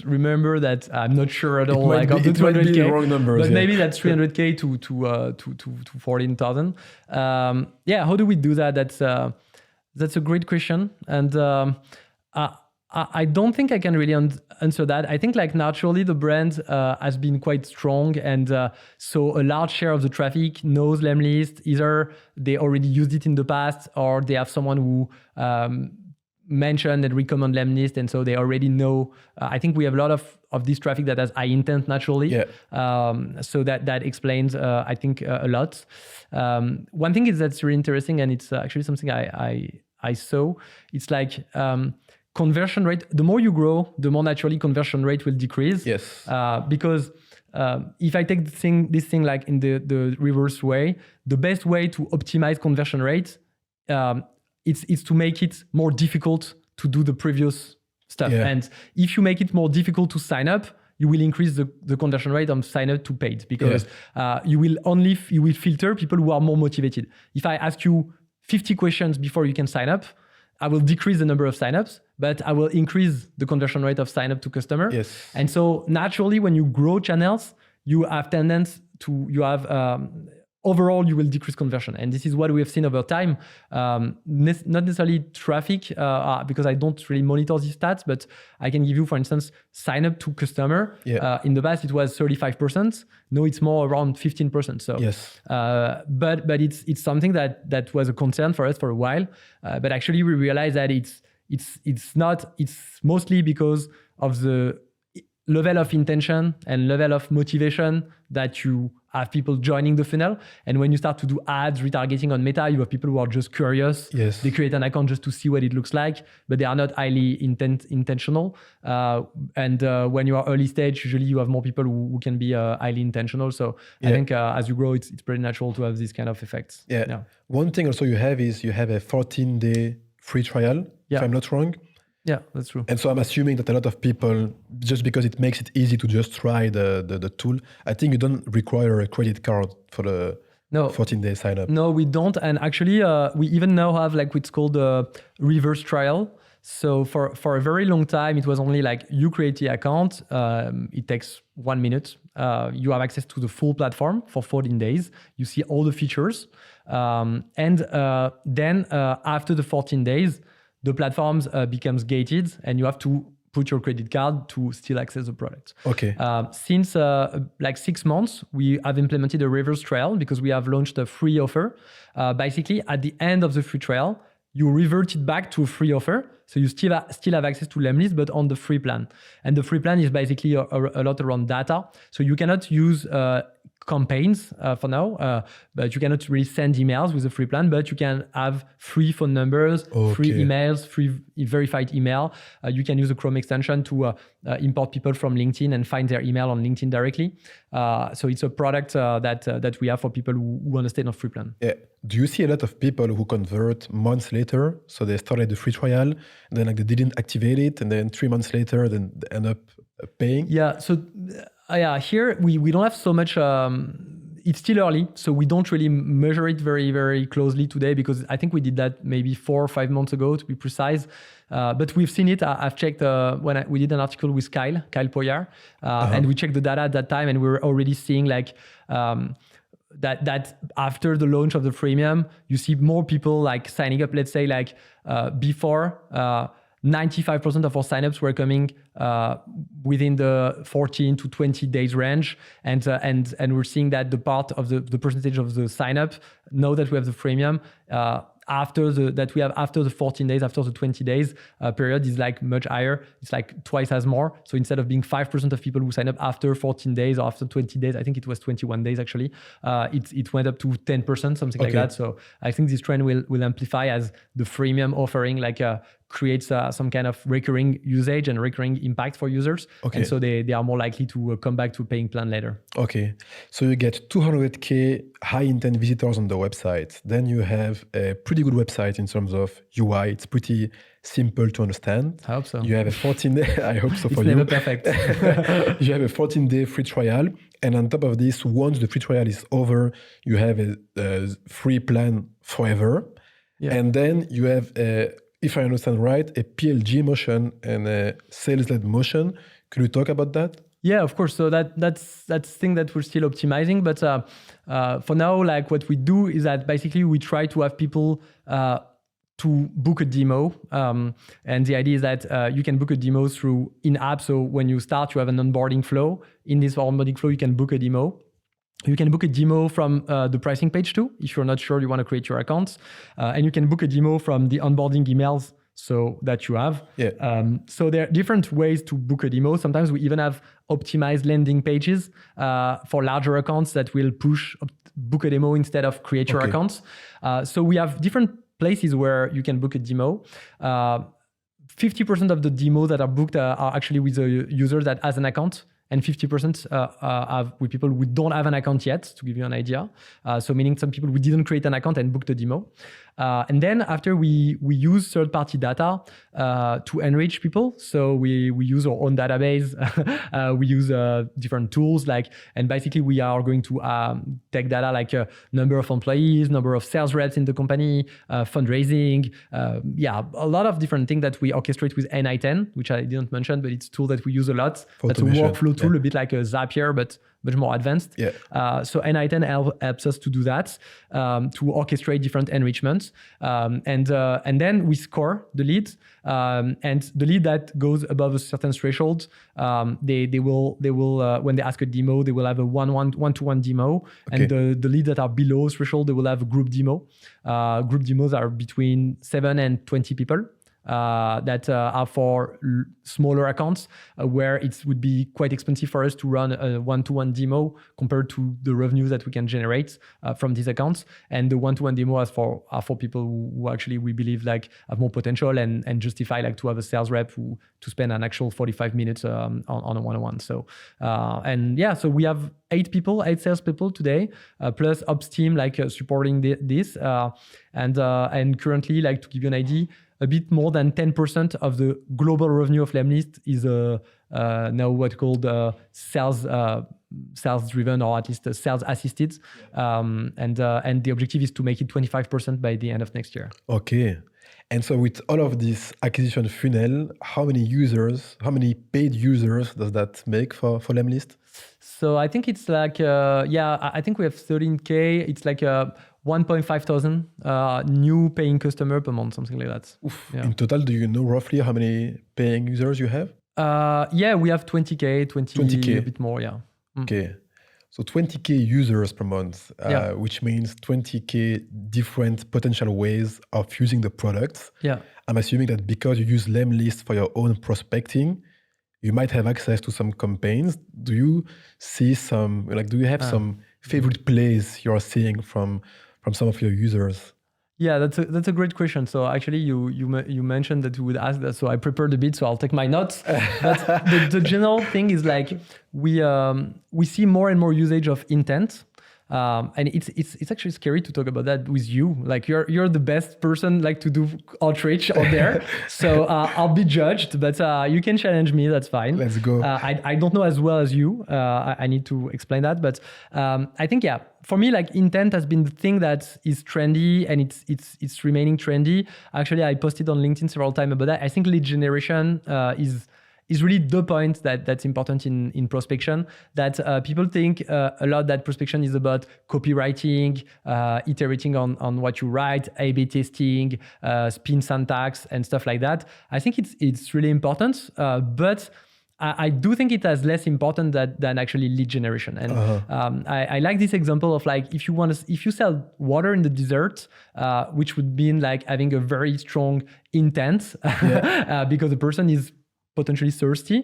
remember that I'm not sure at all. Like of the 200K, might be the wrong numbers, but maybe that's 300K to 14,000. How do we do that? That's a great question, and I don't think I can really answer that. I think like naturally the brand has been quite strong, and so a large share of the traffic knows lemlist. Either they already used it in the past, or they have someone who mentioned and recommend lemlist, and so they already know. I think we have a lot of this traffic that has high intent naturally. So that explains I think a lot. One thing that's really interesting, and it's actually something I saw. It's like conversion rate. The more you grow, the more naturally conversion rate will decrease. Yes. Because if I take this thing like in the reverse way, the best way to optimize conversion rate, it's to make it more difficult to do the previous stuff. Yeah. And if you make it more difficult to sign up, you will increase the conversion rate of sign up to paid, because you will filter people who are more motivated. If I ask you 50 questions before you can sign up, I will decrease the number of signups, but I will increase the conversion rate of sign up to customer. Yes. And so naturally, when you grow channels, you have overall, you will decrease conversion. And this is what we have seen over time. Not necessarily traffic, because I don't really monitor these stats, but I can give you, for instance, sign up to customer. In the past, it was 35%. Now it's more around 15%. So, yes. But it's something that was a concern for us for a while. But actually, we realized that it's mostly because of the level of intention and level of motivation that you have people joining the funnel. And when you start to do ads, retargeting on Meta, you have people who are just curious. Yes. They create an account just to see what it looks like, but they are not highly intentional. And when you are early stage, usually you have more people who can be highly intentional. So I think as you grow, it's pretty natural to have these kind of effects. Yeah. One thing also you have is you have a 14-day free trial, if I'm not wrong. Yeah, that's true. And so I'm assuming that a lot of people, just because it makes it easy to just try the tool, I think you don't require a credit card for the 14-day sign up. No, we don't. And actually, we even now have like what's called a reverse trial. So for a very long time, it was only like you create the account. It takes 1 minute. You have access to the full platform for 14 days. You see all the features. And then after the 14 days, the platforms becomes gated, and you have to put your credit card to still access the product. Okay. Since like 6 months, we have implemented a reverse trial because we have launched a free offer. Basically, at the end of the free trial, you revert it back to a free offer. So you still have access to lemlist, but on the free plan. And the free plan is basically a lot around data. So you cannot use campaigns for now, but you cannot really send emails with a free plan, but you can have free phone numbers, free emails, free verified email. You can use a Chrome extension to import people from LinkedIn and find their email on LinkedIn directly. So it's a product that we have for people who want to stay on a free plan. Yeah. Do you see a lot of people who convert months later? So they started the free trial, and then like they didn't activate it, and then 3 months later, then they end up paying? Yeah. So here we don't have so much. It's still early, so we don't really measure it very, very closely today, because I think we did that maybe 4 or 5 months ago, to be precise. But we've seen it. I've checked when we did an article with Kyle Poyar, and we checked the data at that time, and we were already seeing like that after the launch of the freemium, you see more people like signing up. Let's say like before. 95% of our signups were coming within the 14 to 20 days range, and we're seeing that the part of the percentage of the sign up, now that we have the freemium, after the 14 days, after the 20 days period, is like much higher. It's like twice as more. So instead of being 5% of people who sign up after 14 days or after 20 days, I think it was 21 days actually, it went up to 10%, something like that. So I think this trend will amplify as the freemium offering creates some kind of recurring usage and recurring impact for users. And so they are more likely to come back to a paying plan later. Okay. So you get 200K high intent visitors on the website. Then you have a pretty good website in terms of UI. It's pretty simple to understand. I hope so. You have a 14-day, I hope so for you. you. It's never perfect. You have a 14-day free trial. And on top of this, once the free trial is over, you have a free plan forever. Yeah. And then you have if I understand right, a PLG motion and a sales-led motion. Could you talk about that? Yeah, of course. So that's thing that we're still optimizing. But for now, like what we do is that basically we try to have people to book a demo. And the idea is that you can book a demo through in-app. So when you start, you have an onboarding flow. In this onboarding flow, you can book a demo. You can book a demo from the pricing page too, if you're not sure you want to create your accounts. And you can book a demo from the onboarding emails so that you have. Yeah. So there are different ways to book a demo. Sometimes we even have optimized landing pages for larger accounts that will push book a demo instead of create your accounts. So we have different places where you can book a demo. 50% of the demos that are booked are actually with a user that has an account and 50% have with people who don't have an account yet, to give you an idea. So meaning some people who didn't create an account and booked a demo. And then after we use third-party data to enrich people. So we use our own database. We use different tools and basically we are going to take data like number of employees, number of sales reps in the company, fundraising, a lot of different things that we orchestrate with NI10, which I didn't mention, but it's a tool that we use a lot. That's a workflow tool, a bit like a Zapier, but much more advanced. So NI10 helps us to do that, to orchestrate different enrichments. And then we score the leads. And the lead that goes above a certain threshold, they will when they ask a demo, they will have a one-to-one demo. Okay. And the leads that are below threshold, they will have a group demo. Group demos are between 7 and 20 people. That are for smaller accounts where it would be quite expensive for us to run a one-to-one demo compared to the revenue that we can generate from these accounts. And the one-to-one demo are for people who actually we believe have more potential and justify to have a sales rep to spend an actual 45 minutes on a one-on-one. So so we have 8 salespeople today, plus ops team supporting this. And currently, to give you an idea, a bit more than 10% of the global revenue of lemlist is now what called sales driven, or at least sales assisted. And the objective is to make it 25% by the end of next year. Okay. And so with all of this acquisition funnel, how many paid users does that make for lemlist? So I think it's I think we have 13K. It's 1,500 new paying customer per month, something like that. Yeah. In total, do you know roughly how many paying users you have? We have 20K, a bit more, yeah. Okay. So 20K users per month, which means 20K different potential ways of using the product. Yeah. I'm assuming that because you use lemlist for your own prospecting, you might have access to some campaigns. Do you see some, do you have some favorite plays you're seeing from some of your users? Yeah, that's a great question. So actually, you mentioned that you would ask that, so I prepared a bit, so I'll take my notes. But the general thing is we see more and more usage of intent. And it's actually scary to talk about that with you. You're the best person to do outreach out there. So I'll be judged, but you can challenge me. That's fine. Let's go. I don't know as well as you. I need to explain that, but I think for me, intent has been the thing that is trendy, and it's remaining trendy. Actually, I posted on LinkedIn several times about that. I think lead generation is really the point that's important in prospection, that people think a lot that prospection is about copywriting, iterating on what you write, A/B testing, spin syntax and stuff like that. I think it's really important, but I do think it has less important than actually lead generation. And I like this example of if you sell water in the desert, which would mean having a very strong intent, because the person is potentially thirsty.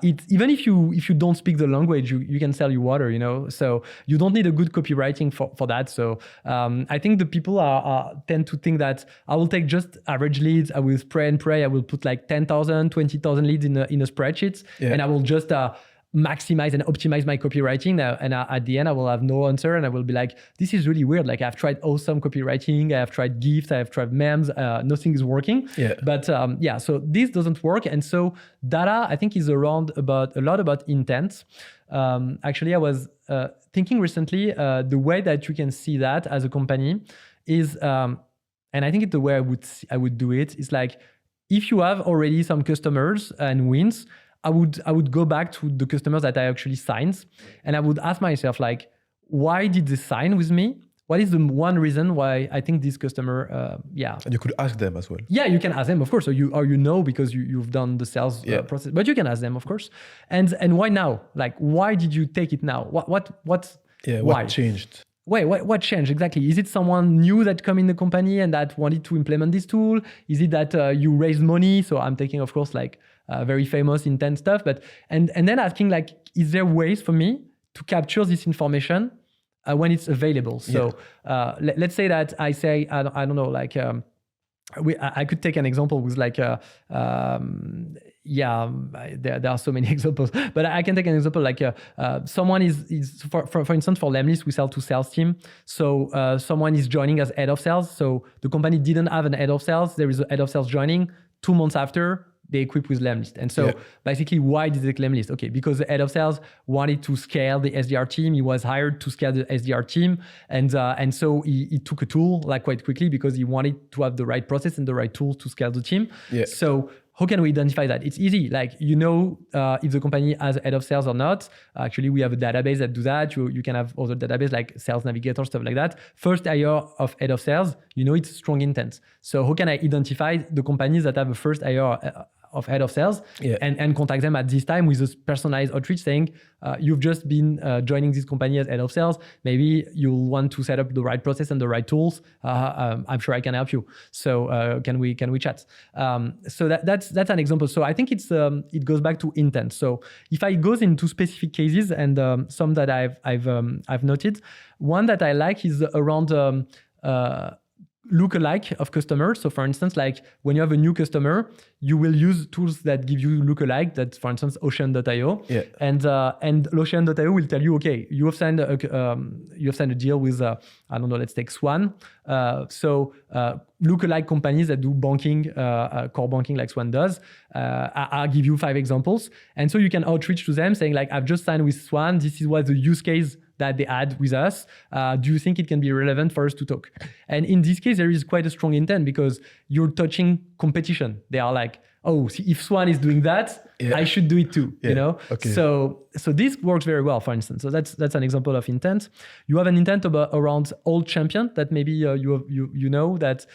Even if you don't speak the language, you can sell you water, So you don't need a good copywriting for that. So I think the people tend to think that I will take just average leads, I will spray and pray, I will put 10,000, 20,000 leads in a spreadsheet, and I will just maximize and optimize my copywriting. And at the end, I will have no answer, and I will be this is really weird. I've tried awesome copywriting, I have tried GIFs, I have tried memes, nothing is working. Yeah. But so this doesn't work. And so data, I think, is a lot about intent. Actually, I was thinking recently, the way that you can see that as a company is, and I think the way I would do it is if you have already some customers and wins, I would go back to the customers that I actually signed, and I would ask myself why did they sign with me? What is the one reason why I think this customer, And you could ask them as well. Yeah, you can ask them, of course. Or you know because you've done the sales process, but you can ask them, of course. And why now? Why did you take it now? What changed? Wait, what changed exactly? Is it someone new that come in the company and that wanted to implement this tool? Is it that you raised money? So I'm taking, of course, very famous, intense stuff. But and then asking is there ways for me to capture this information when it's available? So let's say that I say I don't know I could take an example with there are so many examples, but I can take an example like someone is for instance, for lemlist, we sell to sales team. So someone is joining as head of sales. So the company didn't have an head of sales. There is a head of sales joining 2 months after. They equip with lemlist. And so basically, why did they lemlist? Okay, because the head of sales wanted to scale the SDR team. He was hired to scale the SDR team. And so he took a tool like quite quickly because he wanted to have the right process and the right tools to scale the team. Yeah. So how can we identify that? It's easy. Like, if the company has a head of sales or not. Actually, we have a database that do that. You can have other database like Sales Navigator, stuff like that. First hire of head of sales, it's strong intent. So how can I identify the companies that have a first hire of head of sales and contact them at this time with a personalized outreach saying, you've just been joining this company as head of sales. Maybe you'll want to set up the right process and the right tools. I'm sure I can help you. So can we chat? So that's an example. So I think it goes back to intent. So if I goes into specific cases and some that I've noted, one that I like is around lookalike of customers. So for instance, like when you have a new customer, you will use tools that give you lookalike. That's for instance Ocean.io. Yeah. And Ocean.io will tell you, okay, you have signed a deal with I don't know, let's take Swan. So lookalike companies that do banking, core banking like Swan does. I'll give you 5 examples, and so you can outreach to them saying like, I've just signed with Swan. This is what the use case that they had with us. Do you think it can be relevant for us to talk? And in this case, there is quite a strong intent because you're touching competition. They are like, oh, see, if Swan is doing that, I should do it too. Okay. So this works very well, for instance. So that's an example of intent. You have an intent around old champion that maybe you know that,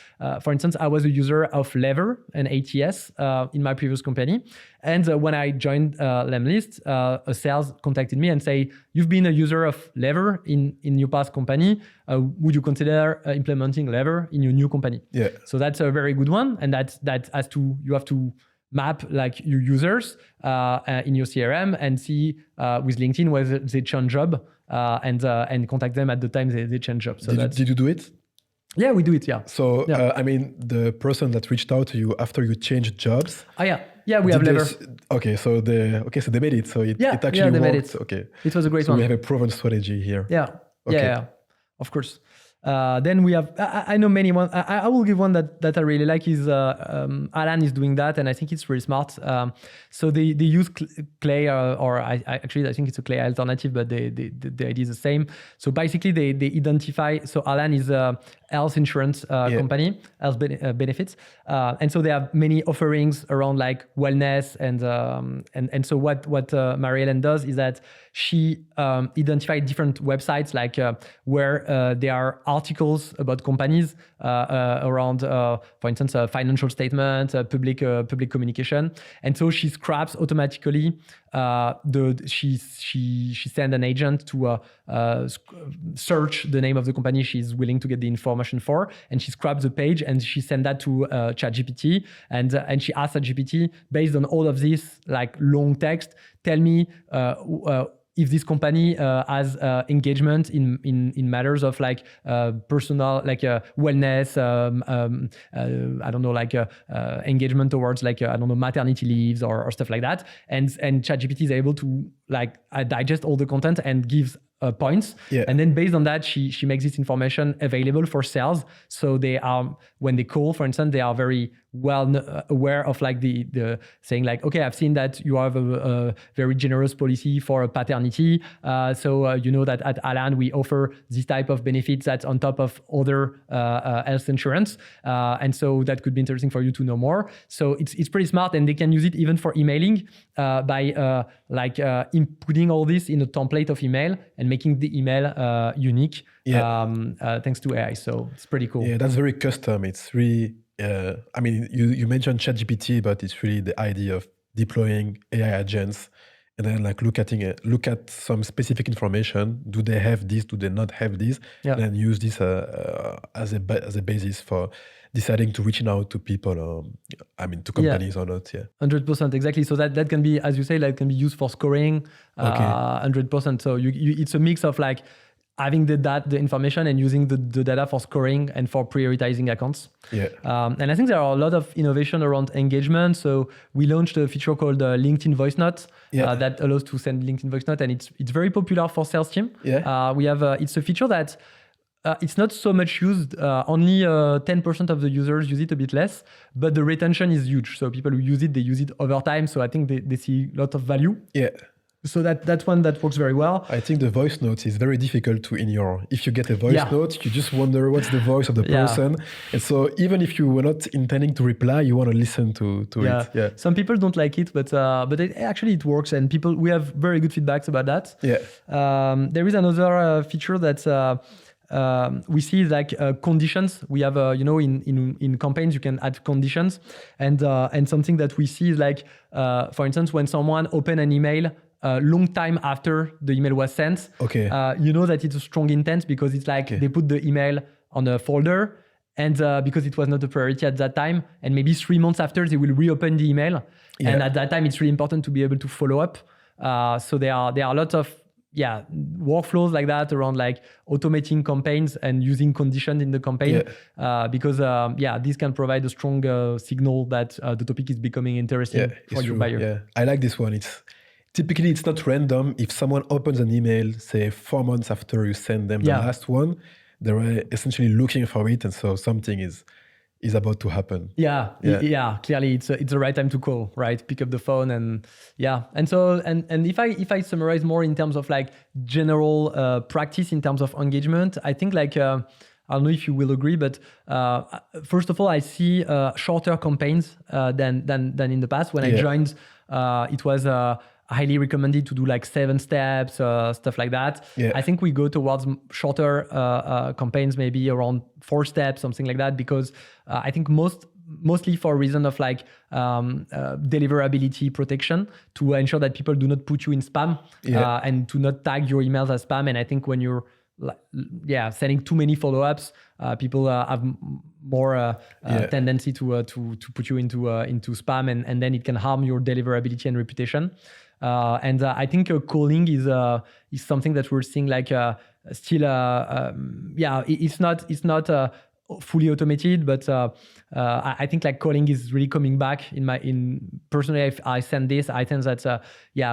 for instance, I was a user of Lever and ATS in my previous company. And when I joined lemlist, a sales contacted me and say, you've been a user of Lever in your past company. Would you consider implementing Lever in your new company? Yeah. So that's a very good one. And you have to map like your users in your CRM and see with LinkedIn whether they change job and contact them at the time they change job. So did you do it? Yeah, we do it. Yeah. So the person that reached out to you after you changed jobs. Yeah, we have Lever. So they made it. So it actually worked. Made it. Okay. It was a great one. So we have a proven strategy here. Yeah. Okay. Yeah. Of course. Then we have, I know many ones. I will give one that I really like is Alan is doing that, and I think it's really smart. So they use Clay, I think it's a Clay alternative, but the idea is the same. So basically they identify, so Alan is a health insurance company, health benefits. And so they have many offerings around like wellness and so what Mary-Hélène does is that she identified different websites like where there are articles about companies around, for instance, a financial statement, public communication, and so she scraps automatically. She send an agent to search the name of the company she's willing to get the information for, and she scraps the page and she send that to ChatGPT, and she asks ChatGPT based on all of this like long text, tell me if this company has engagement in matters of like personal, like wellness, I don't know, like engagement towards like I don't know, maternity leaves or stuff like that, and ChatGPT is able to like digest all the content and gives points, and then based on that she makes this information available for sales. So they are, when they call, for instance, they are very well aware of like the saying like, okay, I've seen that you have a very generous policy for paternity, so you know that at Alan we offer this type of benefits that's on top of other health insurance, and so that could be interesting for you to know more. So it's pretty smart, and they can use it even for emailing by inputting all this in a template of email and making the email unique, thanks to AI. So it's pretty cool. Yeah, that's very custom. It's really, I mean, you mentioned ChatGPT, but it's really the idea of deploying AI agents and then like look at some specific information. Do they have this? Do they not have this? And then use this as a basis for deciding to reach out to people, to companies or not. 100%, exactly. So that can be, as you say, that can be used for scoring, 100%. So it's a mix of like having the information and using the data for scoring and for prioritizing accounts. Yeah. And I think there are a lot of innovation around engagement. So we launched a feature called LinkedIn Voice Note that allows to send LinkedIn Voice Note, and it's very popular for sales team. Yeah. We have it's a feature that it's not so much used. Only 10% of the users use it, a bit less, but the retention is huge. So people who use it, they use it over time. So I think they see a lot of value. Yeah. So that's one that works very well. I think the voice notes is very difficult to ignore. If you get a voice note, you just wonder what's the voice of the person. And so even if you were not intending to reply, you want to listen to it. Yeah. Some people don't like it, but actually it works, and we have very good feedbacks about that. Yeah. There is another feature that we see like conditions. We have in campaigns you can add conditions, and something that we see is like for instance when someone open an email long time after the email was sent, you know that it's a strong intent because it's like they put the email on a folder, and because it was not a priority at that time, and maybe 3 months after they will reopen the email, and at that time it's really important to be able to follow up. So there are a lot of workflows like that around like automating campaigns and using conditions in the campaign because this can provide a strong signal that the topic is becoming interesting for your buyer. Yeah, I like this one. Typically, it's not random. If someone opens an email, say 4 months after you send them the last one, they're essentially looking for it, and so something is about to happen. Clearly, it's the right time to call, right? Pick up the phone, and so if I summarize more in terms of like general practice in terms of engagement, I think like I don't know if you will agree, but first of all, I see shorter campaigns than in the past. When I joined, it was highly recommended to do like 7 steps, stuff like that. I think we go towards shorter campaigns, maybe around 4 steps, something like that, because I think mostly for a reason of like deliverability protection, to ensure that people do not put you in spam and to not tag your emails as spam. And I think when you're sending too many follow-ups, people have more tendency to put you into spam, and then it can harm your deliverability and reputation. And I think calling is something that we're seeing like still it's not fully automated, but I think like calling is really coming back. Personally, if I send this, I think that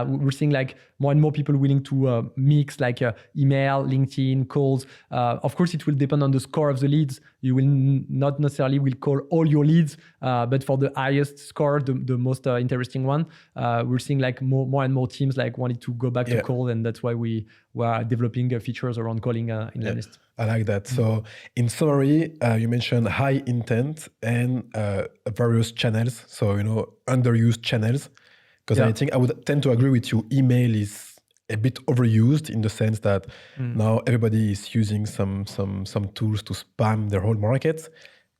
we're seeing like more and more people willing to mix like email, LinkedIn, calls. Of course, it will depend on the score of the leads. You will not necessarily will call all your leads, but for the highest score, the most interesting one, we're seeing like more and more teams like wanting to go back to call, and that's why we are developing features around calling in lemlist. I like that. So in summary, you mentioned high intent and various channels. So, underused channels. Because I think I would tend to agree with you. Email is a bit overused in the sense that now everybody is using some tools to spam their whole market.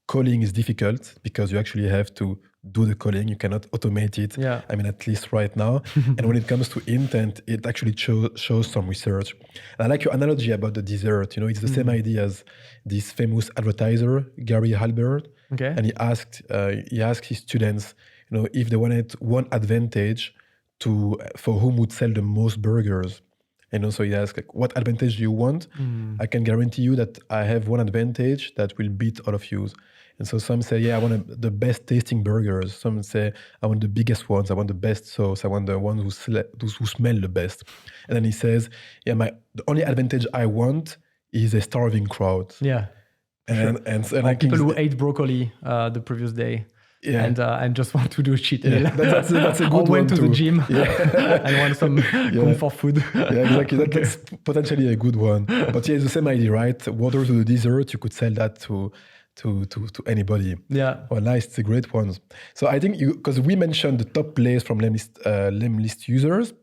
Calling is difficult because you actually have to do the calling. You cannot automate it. I mean, at least right now. And when it comes to intent, it actually shows some research. And I like your analogy about the dessert. It's the same idea as this famous advertiser, Gary Halbert. And he asked his students, if they wanted one advantage for whom would sell the most burgers. And also he asked, like, what advantage do you want? I can guarantee you that I have one advantage that will beat all of you. And so some say, I want the best tasting burgers. Some say, I want the biggest ones. I want the best sauce. I want the ones who smell the best. And then he says, the only advantage I want is a starving crowd. And people who ate broccoli the previous day. And just want to do cheat meal. That's a good one. Or went to the gym and want some comfort food. Exactly. That's potentially a good one. But it's the same idea, right? Water to the dessert, you could sell that to anybody. Well, nice. It's a great one. So I think because we mentioned the top plays from lemlist users,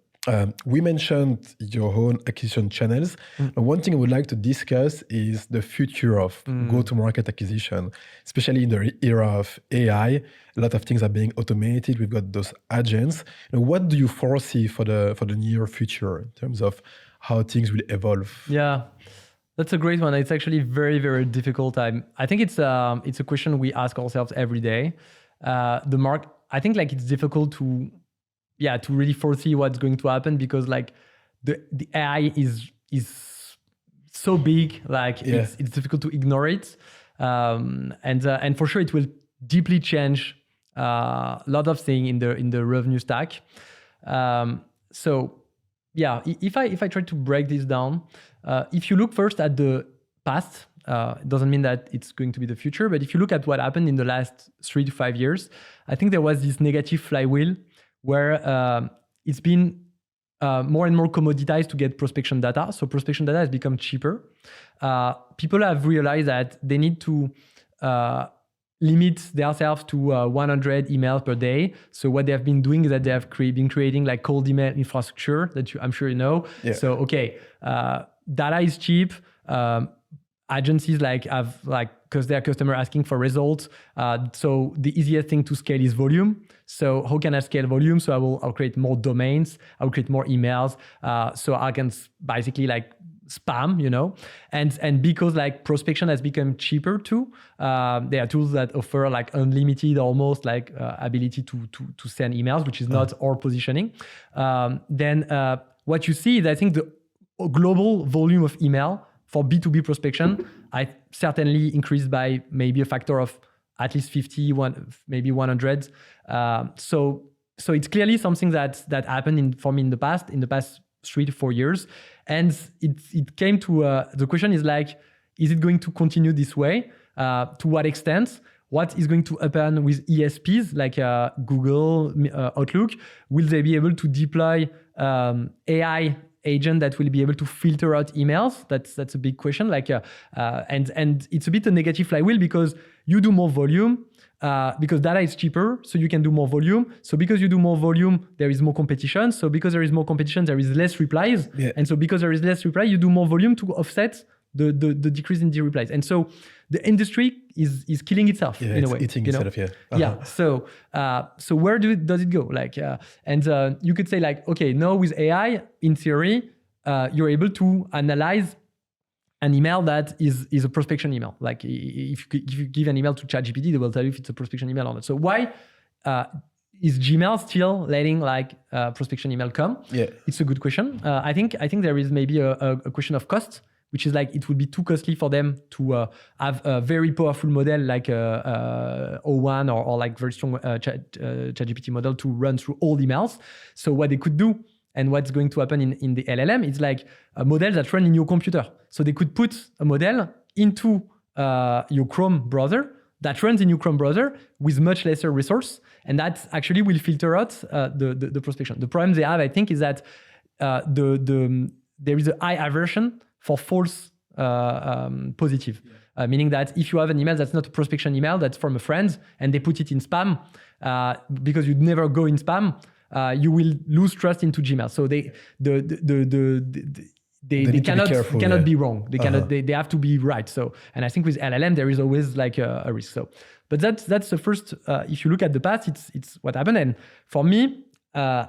we mentioned your own acquisition channels. And one thing I would like to discuss is the future of go-to-market acquisition, especially in the era of AI. A lot of things are being automated. We've got those agents. What do you foresee for the near future in terms of how things will evolve? That's a great one. It's actually very, very difficult. I think it's a question we ask ourselves every day. I think like it's difficult to really foresee what's going to happen because like the AI is so big, like it's difficult to ignore it. And for sure, it will deeply change a lot of things in the revenue stack. So yeah, if I try to break this down, if you look first at the past, it doesn't mean that it's going to be the future, but if you look at what happened in the last 3 to 5 years, I think there was this negative flywheel where it's been more and more commoditized to get prospection data. So prospection data has become cheaper. People have realized that they need to limit themselves to 100 emails per day. So what they have been doing is that they have been creating like cold email infrastructure that I'm sure you know. Yeah. So okay, data is cheap. Agencies have because their customer asking for results. So the easiest thing to scale is volume. So how can I scale volume? So I'll create more domains. I'll create more emails. So I can basically spam, and because prospection has become cheaper too, there are tools that offer unlimited almost ability to send emails, which is not our positioning. Then what you see is I think the global volume of email for B2B prospection, I certainly increased by maybe a factor of at least 50, maybe 100. So it's clearly something that happened for me in the past 3 to 4 years. And it came to, the question is is it going to continue this way? To what extent? What is going to happen with ESPs like Google, Outlook? Will they be able to deploy AI agent that will be able to filter out emails? That's a big question. And it's a bit a negative flywheel because you do more volume, because data is cheaper, so you can do more volume. So because you do more volume, there is more competition. So because there is more competition, there is less replies. Yeah. And so because there is less reply, you do more volume to offset the decrease in the replies. And so the industry is killing itself in a way. Eating itself, yeah. Yeah. So where does it go? And you could say okay, now with AI, in theory, you're able to analyze an email that is a prospection email. If you give an email to ChatGPT, they will tell you if it's a prospection email or not. So why is Gmail still letting prospection email come? Yeah, it's a good question. I think there is maybe a question of cost, which is it would be too costly for them to have a very powerful model like O1 or very strong ChatGPT model to run through all emails. So what they could do and what's going to happen in the LLM is a model that runs in your computer. So they could put a model into your Chrome browser that runs in your Chrome browser with much lesser resource, and that actually will filter out the prospection. The problem they have, I think, is that there is a high aversion for false positive, meaning that if you have an email that's not a prospection email, that's from a friend, and they put it in spam, because you'd never go in spam, you will lose trust into Gmail. So they cannot be wrong. They cannot. They have to be right. So, and I think with LLM there is always a risk. So, but that's the first. If you look at the past, it's what happened. And for me,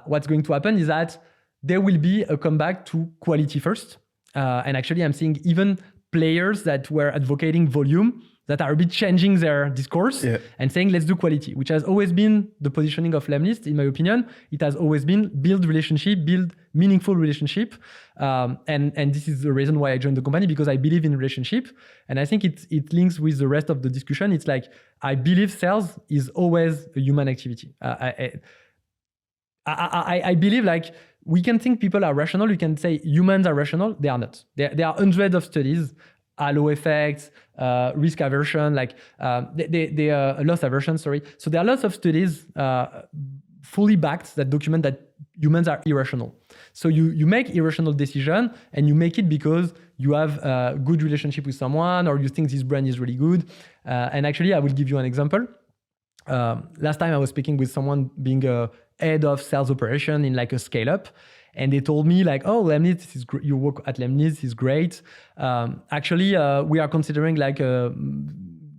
what's going to happen is that there will be a comeback to quality first. And actually, I'm seeing even players that were advocating volume that are a bit changing their discourse and saying, let's do quality, which has always been the positioning of lemlist, in my opinion. It has always been build relationship, build meaningful relationship. And this is the reason why I joined the company, because I believe in relationship. And I think it links with the rest of the discussion. It's I believe sales is always a human activity. I believe we can think people are rational. We can say humans are rational. They are not. There are hundreds of studies, halo effects, risk aversion, they are loss aversion, sorry. So there are lots of studies fully backed that document that humans are irrational. So you make irrational decision, and you make it because you have a good relationship with someone, or you think this brand is really good. And actually, I will give you an example. Last time I was speaking with someone being a head of sales operation in a scale up, and they told me oh, lemlist is you work at lemlist is great. Actually, we are considering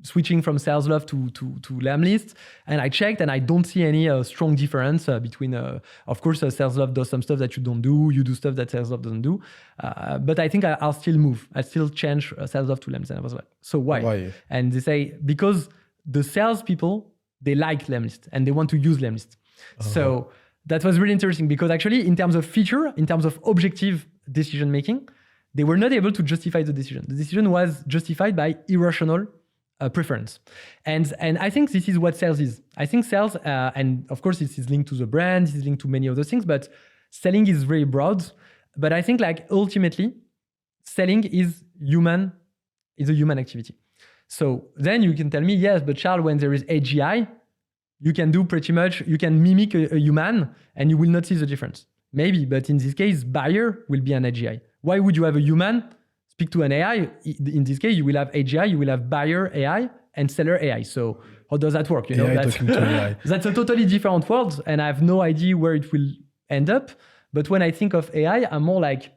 switching from SalesLoft to lemlist, and I checked and I don't see any strong difference between. Of course, SalesLoft does some stuff that you don't do. You do stuff that SalesLoft doesn't do. But I think I'll still move. I'll still change SalesLoft to lemlist. And I was like, so why? Why? And they say because the salespeople, they like lemlist and they want to use lemlist. So that was really interesting, because actually in terms of feature, in terms of objective decision making, they were not able to justify the decision. The decision was justified by irrational preference. And I think this is what sales is. I think sales, and of course this is linked to the brand, this is linked to many other things, but selling is very broad. But I think like ultimately, selling is a human activity. So then you can tell me, yes, but Charles, when there is AGI, you can do pretty much, you can mimic a human and you will not see the difference. Maybe, but in this case, buyer will be an AGI. Why would you have a human speak to an AI? In this case, you will have AGI, you will have buyer AI and seller AI. So how does that work? You know, that's a totally different world, and I have no idea where it will end up. But when I think of AI, I'm more like,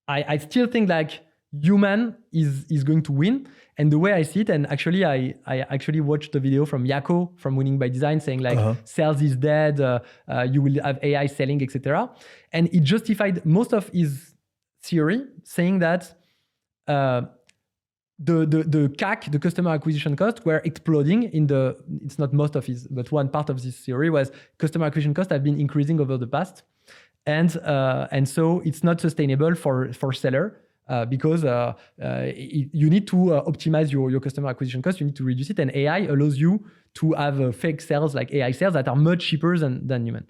I still think like human is going to win. And the way I see it, and actually I actually watched the video from Yako from Winning by Design saying like sales is dead, you will have AI selling, etc. And it justified most of his theory saying that the CAC, the customer acquisition cost, were exploding in the, it's not most of his, but one part of this theory was customer acquisition costs have been increasing over the past. And so it's not sustainable for seller. Because you need to optimize your customer acquisition cost, you need to reduce it, and AI allows you to have fake sales like AI sales that are much cheaper than human.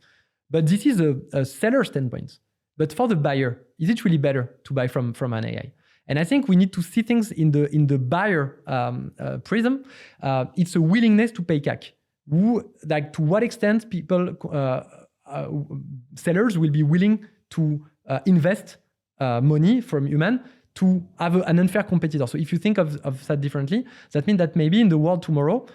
But this is a seller standpoint. But for the buyer, is it really better to buy from an AI? And I think we need to see things in the buyer prism. It's a willingness to pay CAC. To what extent people, sellers will be willing to invest money from human to have an unfair competitor. So if you think of that differently, that means that maybe in the world tomorrow,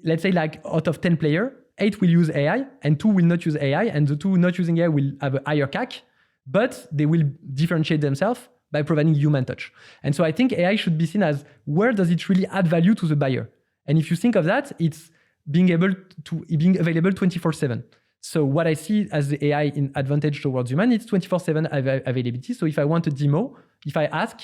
let's say like out of 10 players, 8 will use AI and 2 will not use AI, and the 2 not using AI will have a higher CAC, but they will differentiate themselves by providing human touch. And so I think AI should be seen as where does it really add value to the buyer? And if you think of that, it's being available 24/7. So what I see as the AI in advantage towards human, it's 24/7 availability. So if I want a demo, if I ask,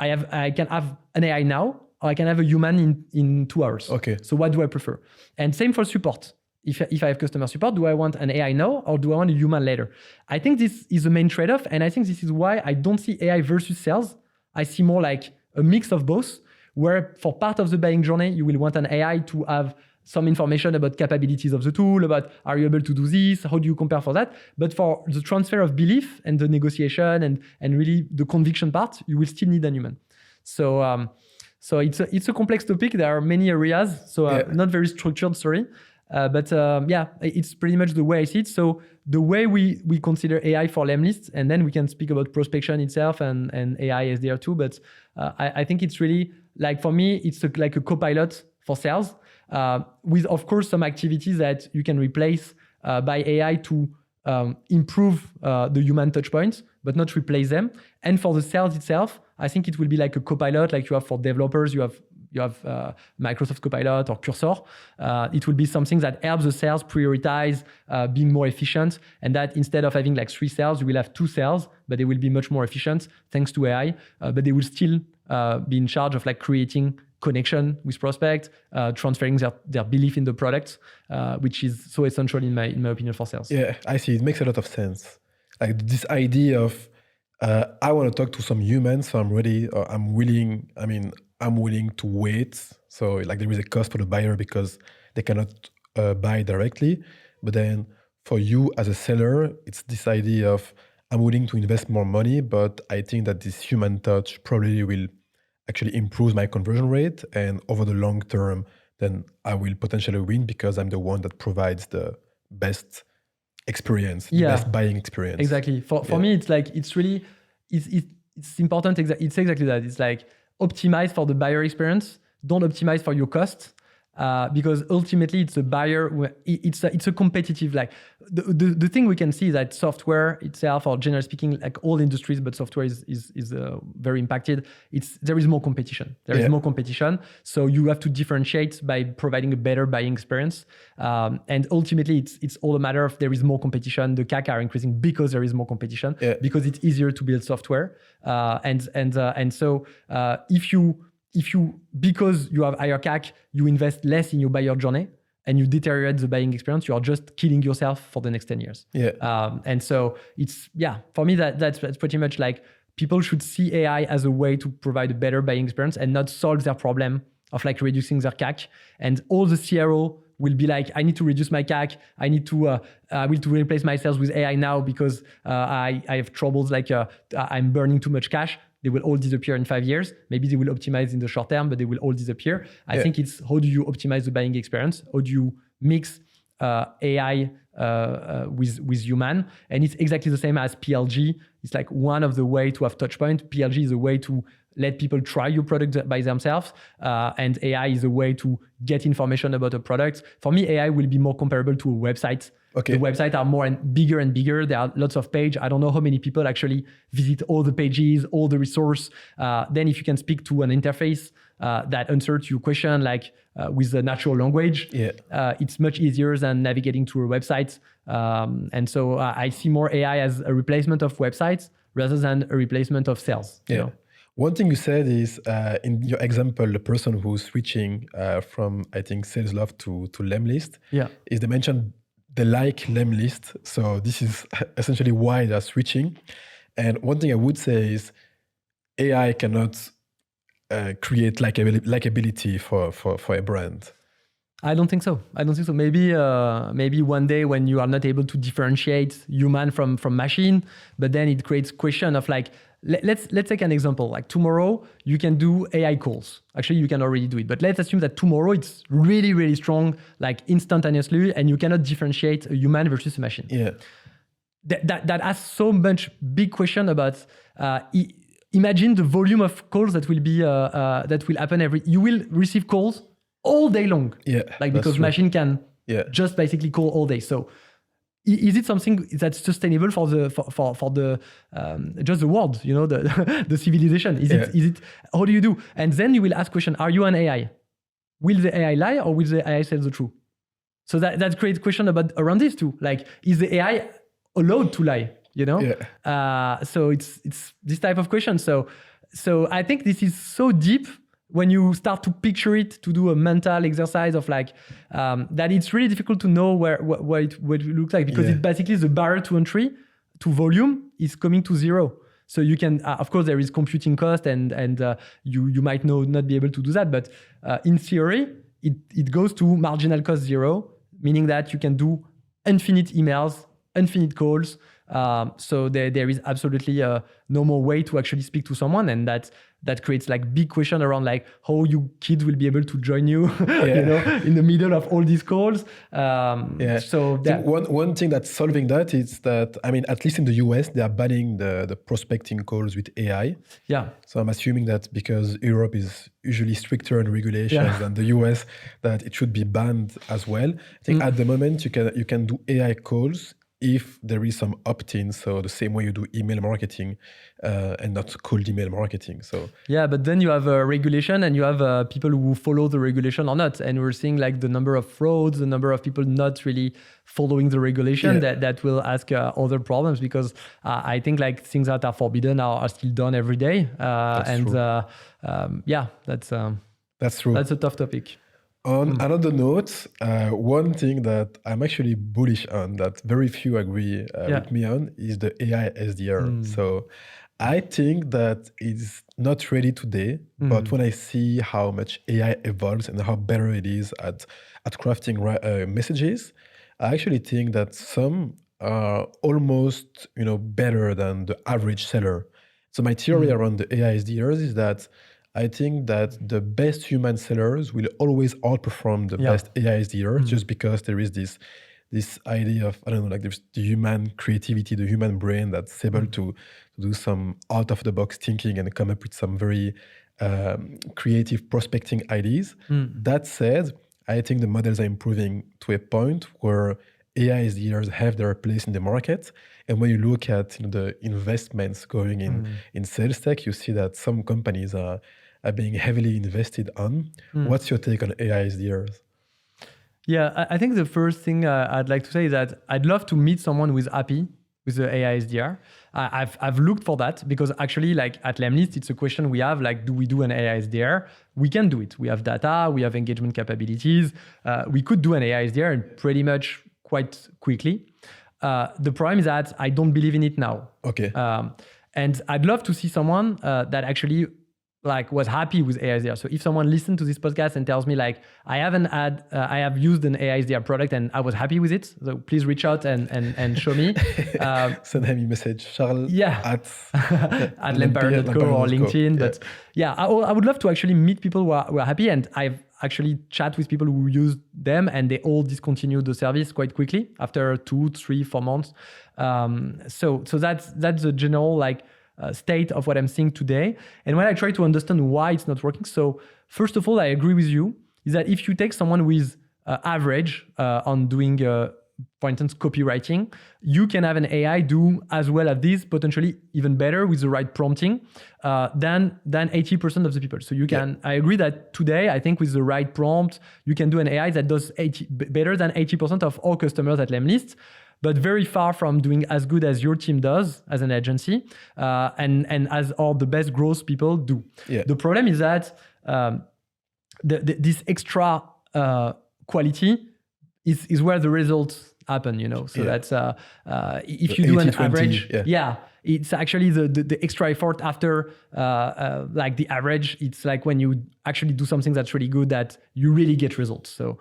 I can have an AI now, or I can have a human in 2 hours. Okay. So what do I prefer? And same for support. If I have customer support, do I want an AI now or do I want a human later? I think this is the main trade-off. And I think this is why I don't see AI versus sales. I see more like a mix of both, where for part of the buying journey, you will want an AI to have some information about capabilities of the tool, about are you able to do this, how do you compare for that? But for the transfer of belief and the negotiation and really the conviction part, you will still need a human. So it's a complex topic. There are many areas, so not very structured, sorry. But it's pretty much the way I see it. So the way we consider AI for lemlist, and then we can speak about prospection itself and AI SDR too. But I think it's really like, for me, it's like a co-pilot for sales. With, of course, some activities that you can replace by AI to improve the human touch points, but not replace them. And for the sales itself, I think it will be like a copilot, like you have for developers, you have Microsoft Copilot or Cursor. It will be something that helps the sales prioritize being more efficient, and that instead of having like 3 sales, you will have 2 sales, but they will be much more efficient thanks to AI. But they will still be in charge of like creating connection with prospects, transferring their belief in the product, which is so essential in my opinion for sales. Yeah, I see. It makes a lot of sense. Like this idea of I want to talk to some humans, so I'm ready, or I'm willing to wait. So like there is a cost for the buyer because they cannot buy directly. But then for you as a seller, it's this idea of I'm willing to invest more money, but I think that this human touch probably will actually improve my conversion rate. And over the long term, then I will potentially win because I'm the one that provides the best experience, the best buying experience. Exactly. For me, it's like, it's really, it's important. It's exactly that. It's like optimize for the buyer experience. Don't optimize for your cost. Because ultimately it's a buyer, it's a competitive, like the thing we can see is that software itself, or generally speaking, like all industries, but software is very impacted. There is more competition. There is more competition. So you have to differentiate by providing a better buying experience. And ultimately it's all a matter of there is more competition. The CAC are increasing because there is more competition, because it's easier to build software. And so if you, because you have higher CAC, you invest less in your buyer journey and you deteriorate the buying experience, you are just killing yourself for the next 10 years. And so it's, for me, that's pretty much like people should see AI as a way to provide a better buying experience and not solve their problem of like reducing their CAC. And all the CRO will be like, I need to reduce my CAC. I need to replace my sales with AI now because I have troubles like I'm burning too much cash. They will all disappear in 5 years. Maybe they will optimize in the short term, but they will all disappear. I think it's how do you optimize the buying experience? How do you mix AI with human? And it's exactly the same as PLG. It's like one of the way to have touch point. PLG is a way to let people try your product by themselves. And AI is a way to get information about a product. For me, AI will be more comparable to a website. Okay. The websites are more and bigger. There are lots of pages. I don't know how many people actually visit all the pages, all the resource. Then if you can speak to an interface that answers your question like with a natural language, it's much easier than navigating through a website. And so I see more AI as a replacement of websites rather than a replacement of sales. You know? One thing you said is in your example, the person who's switching from, I think, SalesLoft to lemlist, is they mentioned they like lemlist. So this is essentially why they're switching. And one thing I would say is AI cannot create likability for a brand. I don't think so. Maybe one day when you are not able to differentiate human from machine, but then it creates question of like, let's take an example. Like tomorrow you can do AI calls. Actually, you can already do it, but let's assume that tomorrow it's really, really strong, like instantaneously, and you cannot differentiate a human versus a machine. That has so much big question about. Imagine the volume of calls that will be that will happen you will receive calls all day long. Because machine can just basically call all day. So is it something that's sustainable for the just the world, you know, the civilization? Is it how do you do? And then you will ask question, are you an AI? Will the AI lie or will the AI tell the truth? So that creates question around this too. Like, is the AI allowed to lie? You know? So it's this type of question. So I think this is so deep when you start to picture it, to do a mental exercise of like, that it's really difficult to know what it looks like, because it basically the barrier to entry to volume is coming to zero. So you can, of course, there is computing cost and you might not be able to do that. But in theory, it goes to marginal cost zero, meaning that you can do infinite emails, infinite calls. So there is absolutely no more way to actually speak to someone, and that creates like big question around like how you kids will be able to join you, you know, in the middle of all these calls. So one thing that's solving that is that, I mean, at least in the US, they are banning the prospecting calls with AI. So I'm assuming that because Europe is usually stricter in regulations than the US, that it should be banned as well. I think at the moment you can do AI calls if there is some opt-in, so the same way you do email marketing and not cold email marketing. So but then you have a regulation and you have people who follow the regulation or not. And we're seeing like the number of frauds, the number of people not really following the regulation that will ask other problems, because I think like things that are forbidden are still done every day. That's true. That's a tough topic. On another note, one thing that I'm actually bullish on, that very few agree with me on, is the AI SDR. So I think that it's not ready today, but when I see how much AI evolves and how better it is at crafting messages, I actually think that some are almost, you know, better than the average seller. So my theory around the AI SDRs is that I think that the best human sellers will always outperform the best AI SDRs, just because there is this idea of, I don't know, like there's the human creativity, the human brain that's able to do some out-of-the-box thinking and come up with some very creative prospecting ideas. That said, I think the models are improving to a point where AI SDRs have their place in the market. And when you look at, you know, the investments going in sales tech, you see that some companies are being heavily invested on. What's your take on AI SDRs? Yeah, I think the first thing I'd like to say is that I'd love to meet someone who is happy with the AI SDR. I've looked for that, because actually, like at Lemlist, it's a question we have, like, do we do an AI SDR? We can do it. We have data, we have engagement capabilities. We could do an AI SDR and pretty much quite quickly. The problem is that I don't believe in it now. Okay. And I'd love to see someone that actually like was happy with AI SDR. So if someone listened to this podcast and tells me like, I have used an AI SDR product and I was happy with it, so please reach out and show me. Send him a message, Charles at at lempire.co or LinkedIn. Yeah. But yeah, I would love to actually meet people who are happy. And I've actually chat with people who use them and they all discontinued the service quite quickly after 2, 3, 4 months. So that's the general like state of what I'm seeing today. And when I try to understand why it's not working, so first of all, I agree with you, is that if you take someone who is average on doing, for instance, copywriting, you can have an AI do as well as this, potentially even better with the right prompting than 80% of the people. So you can, I agree that today, I think with the right prompt, you can do an AI that does better than 80% of all customers at lemlist, but very far from doing as good as your team does as an agency and as all the best growth people do. Yeah. The problem is that this extra quality is where the results happen, you know. So that's if you do an average, it's actually the extra effort after like the average. It's like when you actually do something that's really good that you really get results. So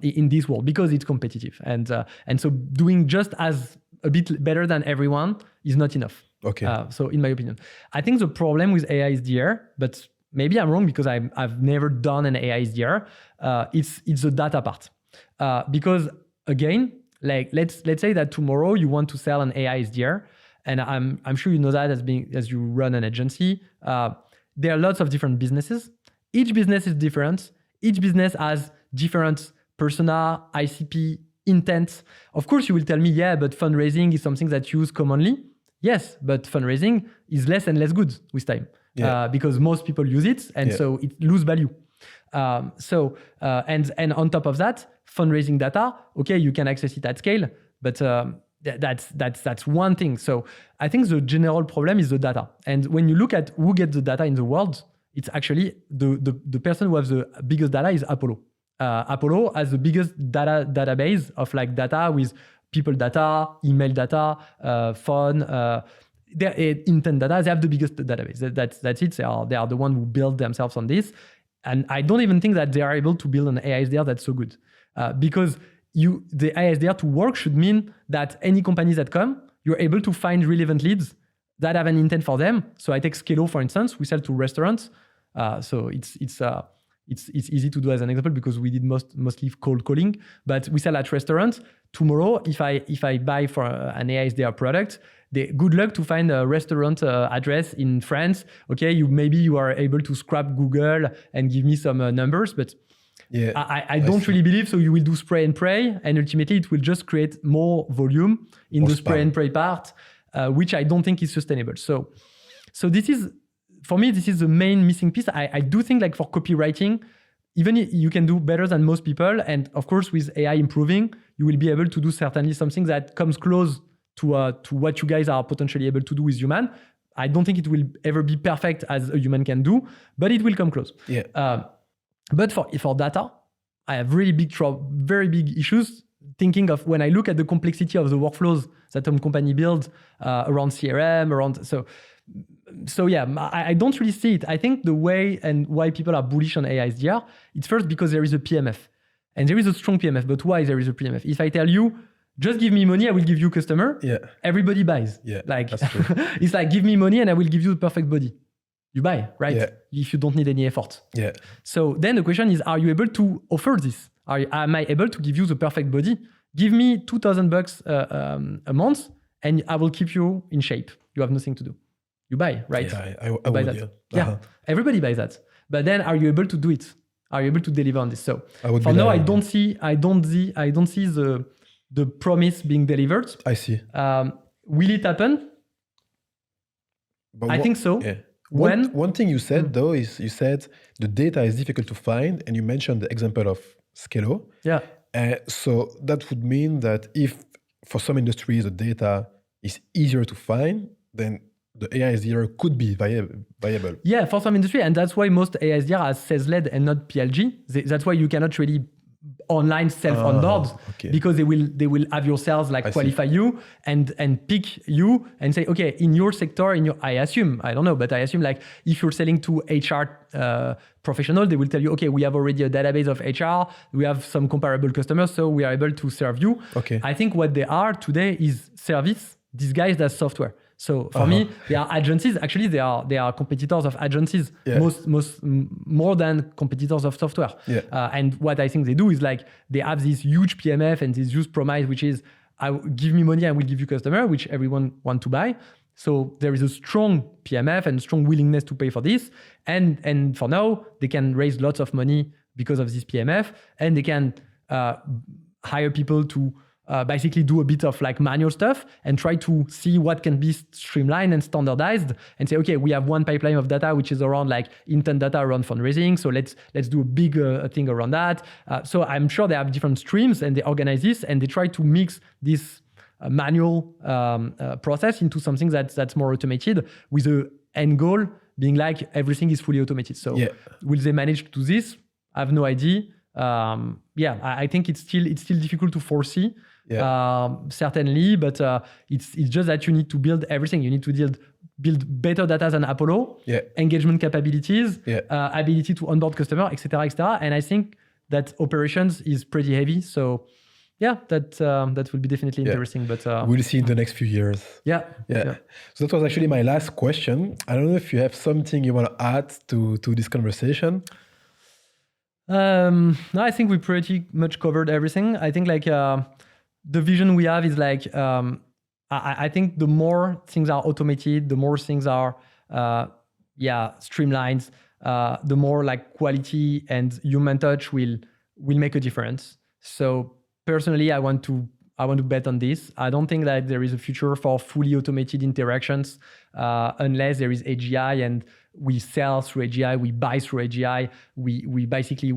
in this world, because it's competitive, and so doing just as a bit better than everyone is not enough. Okay. So in my opinion, I think the problem with AI SDR, but maybe I'm wrong because I've never done an AI SDR. It's the data part, because again, like let's say that tomorrow you want to sell an AI SDR. And I'm sure you know that as you run an agency, there are lots of different businesses. Each business is different. Each business has different persona, ICP, intent. Of course, you will tell me, yeah, but fundraising is something that's used commonly. Yes, but fundraising is less and less good with time because most people use it, and so it loses value. And on top of that, fundraising data, okay, you can access it at scale, but that's one thing. So I think the general problem is the data. And when you look at who gets the data in the world, it's actually the person who has the biggest data is Apollo. Apollo has the biggest database of like data with people data, email data, phone, their intent data. They have the biggest database. That's it. They are the one who build themselves on this. And I don't even think that they are able to build an AI SDR that's so good because the ISDR to work should mean that any companies that come, you're able to find relevant leads that have an intent for them. So I take Scalo, for instance, we sell to restaurants. So it's easy to do as an example because we did mostly cold calling, but we sell at restaurants. Tomorrow, if I buy for an ISDR product, good luck to find a restaurant address in France. Okay, maybe you are able to scrap Google and give me some numbers, but I don't really believe so. You will do spray and pray, and ultimately it will just create more volume in the spray and pray part, which I don't think is sustainable. So this is, for me, this is the main missing piece. I do think like for copywriting, even you can do better than most people. And of course, with AI improving, you will be able to do certainly something that comes close to what you guys are potentially able to do with human. I don't think it will ever be perfect as a human can do, but it will come close. But for data, I have really very big issues thinking of when I look at the complexity of the workflows that a company builds around CRM, So yeah, I don't really see it. I think the way and why people are bullish on AI SDR, it's first because there is a PMF. And there is a strong PMF. But why there is a PMF? If I tell you, just give me money, I will give you customer, everybody buys. Like that's true. It's like, give me money and I will give you the perfect body. You buy, right? If you don't need any effort. So then the question is, are you able to offer this? Am I able to give you the perfect body? Give me $2,000 a month and I will keep you in shape. You have nothing to do. You buy, right? I would, that. Everybody buys that. But then are you able to do it? Are you able to deliver on this? So for now, I don't see the promise being delivered. I see. Will it happen? But I think so. One thing you said though is you said the data is difficult to find, and you mentioned the example of Scalo. So that would mean that if for some industries the data is easier to find, then the AI SDR could be viable. Yeah, for some industry, and that's why most AI SDR are sales-led and not PLG. That's why you cannot really online self-onboard because they will have your sales like qualify you and pick you and say, okay, in your sector, I assume, I don't know, but I assume like if you're selling to HR professional, they will tell you, okay, we have already a database of HR, we have some comparable customers, so we are able to serve you. Okay. I think what they are today is service disguised as software. So for me, they are agencies. Actually, they are competitors of agencies, more than competitors of software. Yeah. And what I think they do is like they have this huge PMF and this huge promise, which is, give me money, I will give you customer, which everyone want to buy. So there is a strong PMF and strong willingness to pay for this. And for now, they can raise lots of money because of this PMF, and they can hire people to basically do a bit of like manual stuff and try to see what can be streamlined and standardized and say, okay, we have one pipeline of data which is around like intent data around fundraising, so let's do a big thing around that. So I'm sure they have different streams and they organize this and they try to mix this manual process into something that's more automated, with the end goal being like everything is fully automated. So will they manage to do this? I have no idea. I think it's still difficult to foresee. Certainly, but it's just that you need to build everything. You need to build better data than Apollo, engagement capabilities, ability to onboard customer, etc., etc. And I think that operations is pretty heavy. So that will be definitely interesting. But we'll see in the next few years. Yeah. So that was actually my last question. I don't know if you have something you want to add to this conversation. No, I think we pretty much covered everything. I think like the vision we have is like I think the more things are automated, the more things are streamlined, the more like quality and human touch will make a difference. So personally, I want to bet on this. I don't think that there is a future for fully automated interactions unless there is AGI and we sell through AGI, we buy through AGI, we basically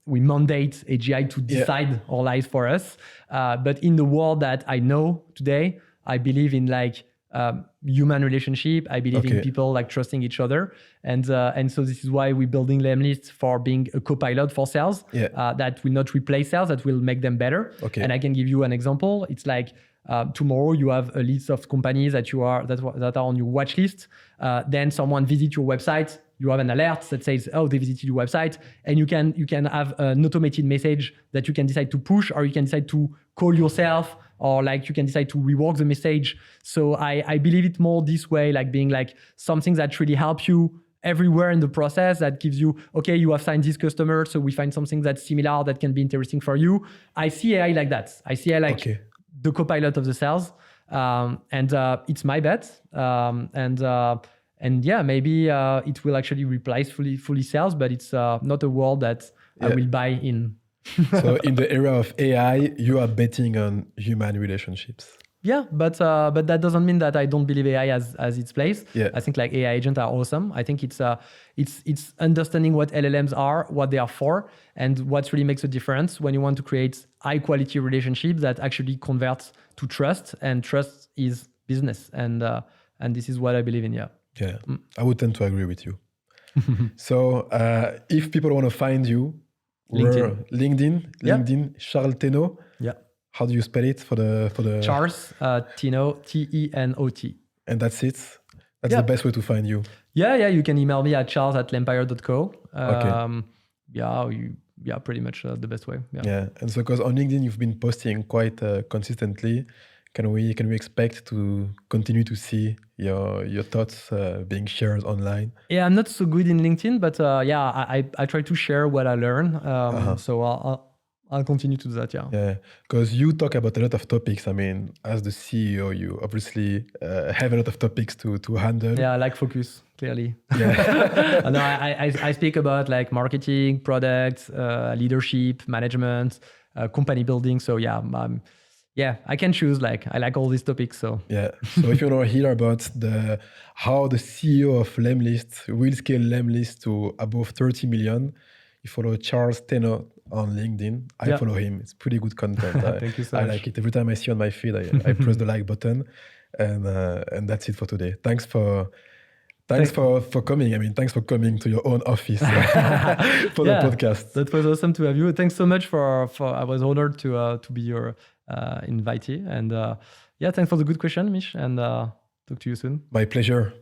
mandate AGI to decide our lives for us. But in the world that I know today, I believe in like human relationship. I believe in people like trusting each other, and so this is why we're building lemlist for being a co-pilot for sales that will not replace sales, that will make them better. And I can give you an example. It's like tomorrow you have a list of companies that are on your watch list. Then someone visits your website. You have an alert that says, oh, they visited your website, and you can have an automated message that you can decide to push, or you can decide to call yourself, or like you can decide to rework the message. So I believe it more this way, like being like something that really helps you everywhere in the process, that gives you, okay, you have signed this customer, so we find something that's similar that can be interesting for you. I see AI like that. I see AI like the co-pilot of the sales, and it's my bet. And maybe it will actually replace fully sales, but it's not a world that I will buy in. So in the era of AI, you are betting on human relationships. Yeah, but that doesn't mean that I don't believe AI has its place. Yeah. I think like AI agents are awesome. I think it's understanding what LLMs are, what they are for, and what really makes a difference when you want to create high quality relationships that actually converts to trust, and trust is business, and this is what I believe in. Yeah, I would tend to agree with you. So if people want to find you, LinkedIn, Charles Tenot. Yeah. How do you spell it for the Charles Tenot, Tenot. And that's it. That's the best way to find you. Yeah. You can email me at charles@lempire.co. Pretty much the best way. Yeah. And so because on LinkedIn you've been posting quite consistently, can we expect to continue to see your thoughts being shared online? Yeah, I'm not so good in LinkedIn, but I try to share what I learn. So I'll continue to do that. Yeah, because you talk about a lot of topics. I mean, as the CEO, you obviously have a lot of topics to handle. Yeah, I like focus, clearly. Yeah. No, I speak about like marketing, product, leadership, management, company building. So I can choose. Like I like all these topics. So So if you want to hear about how the CEO of lemlist will scale lemlist to above 30 million, you follow Charles Tenot on LinkedIn. I follow him. It's pretty good content. Thank you so much. I like it. Every time I see on my feed, I press the like button, and that's it for today. Thanks for Thanks for coming. I mean, thanks for coming to your own office for the podcast. That was awesome to have you. Thanks so much for I was honored to be your invitee. And thanks for the good question, Mish. And talk to you soon. My pleasure.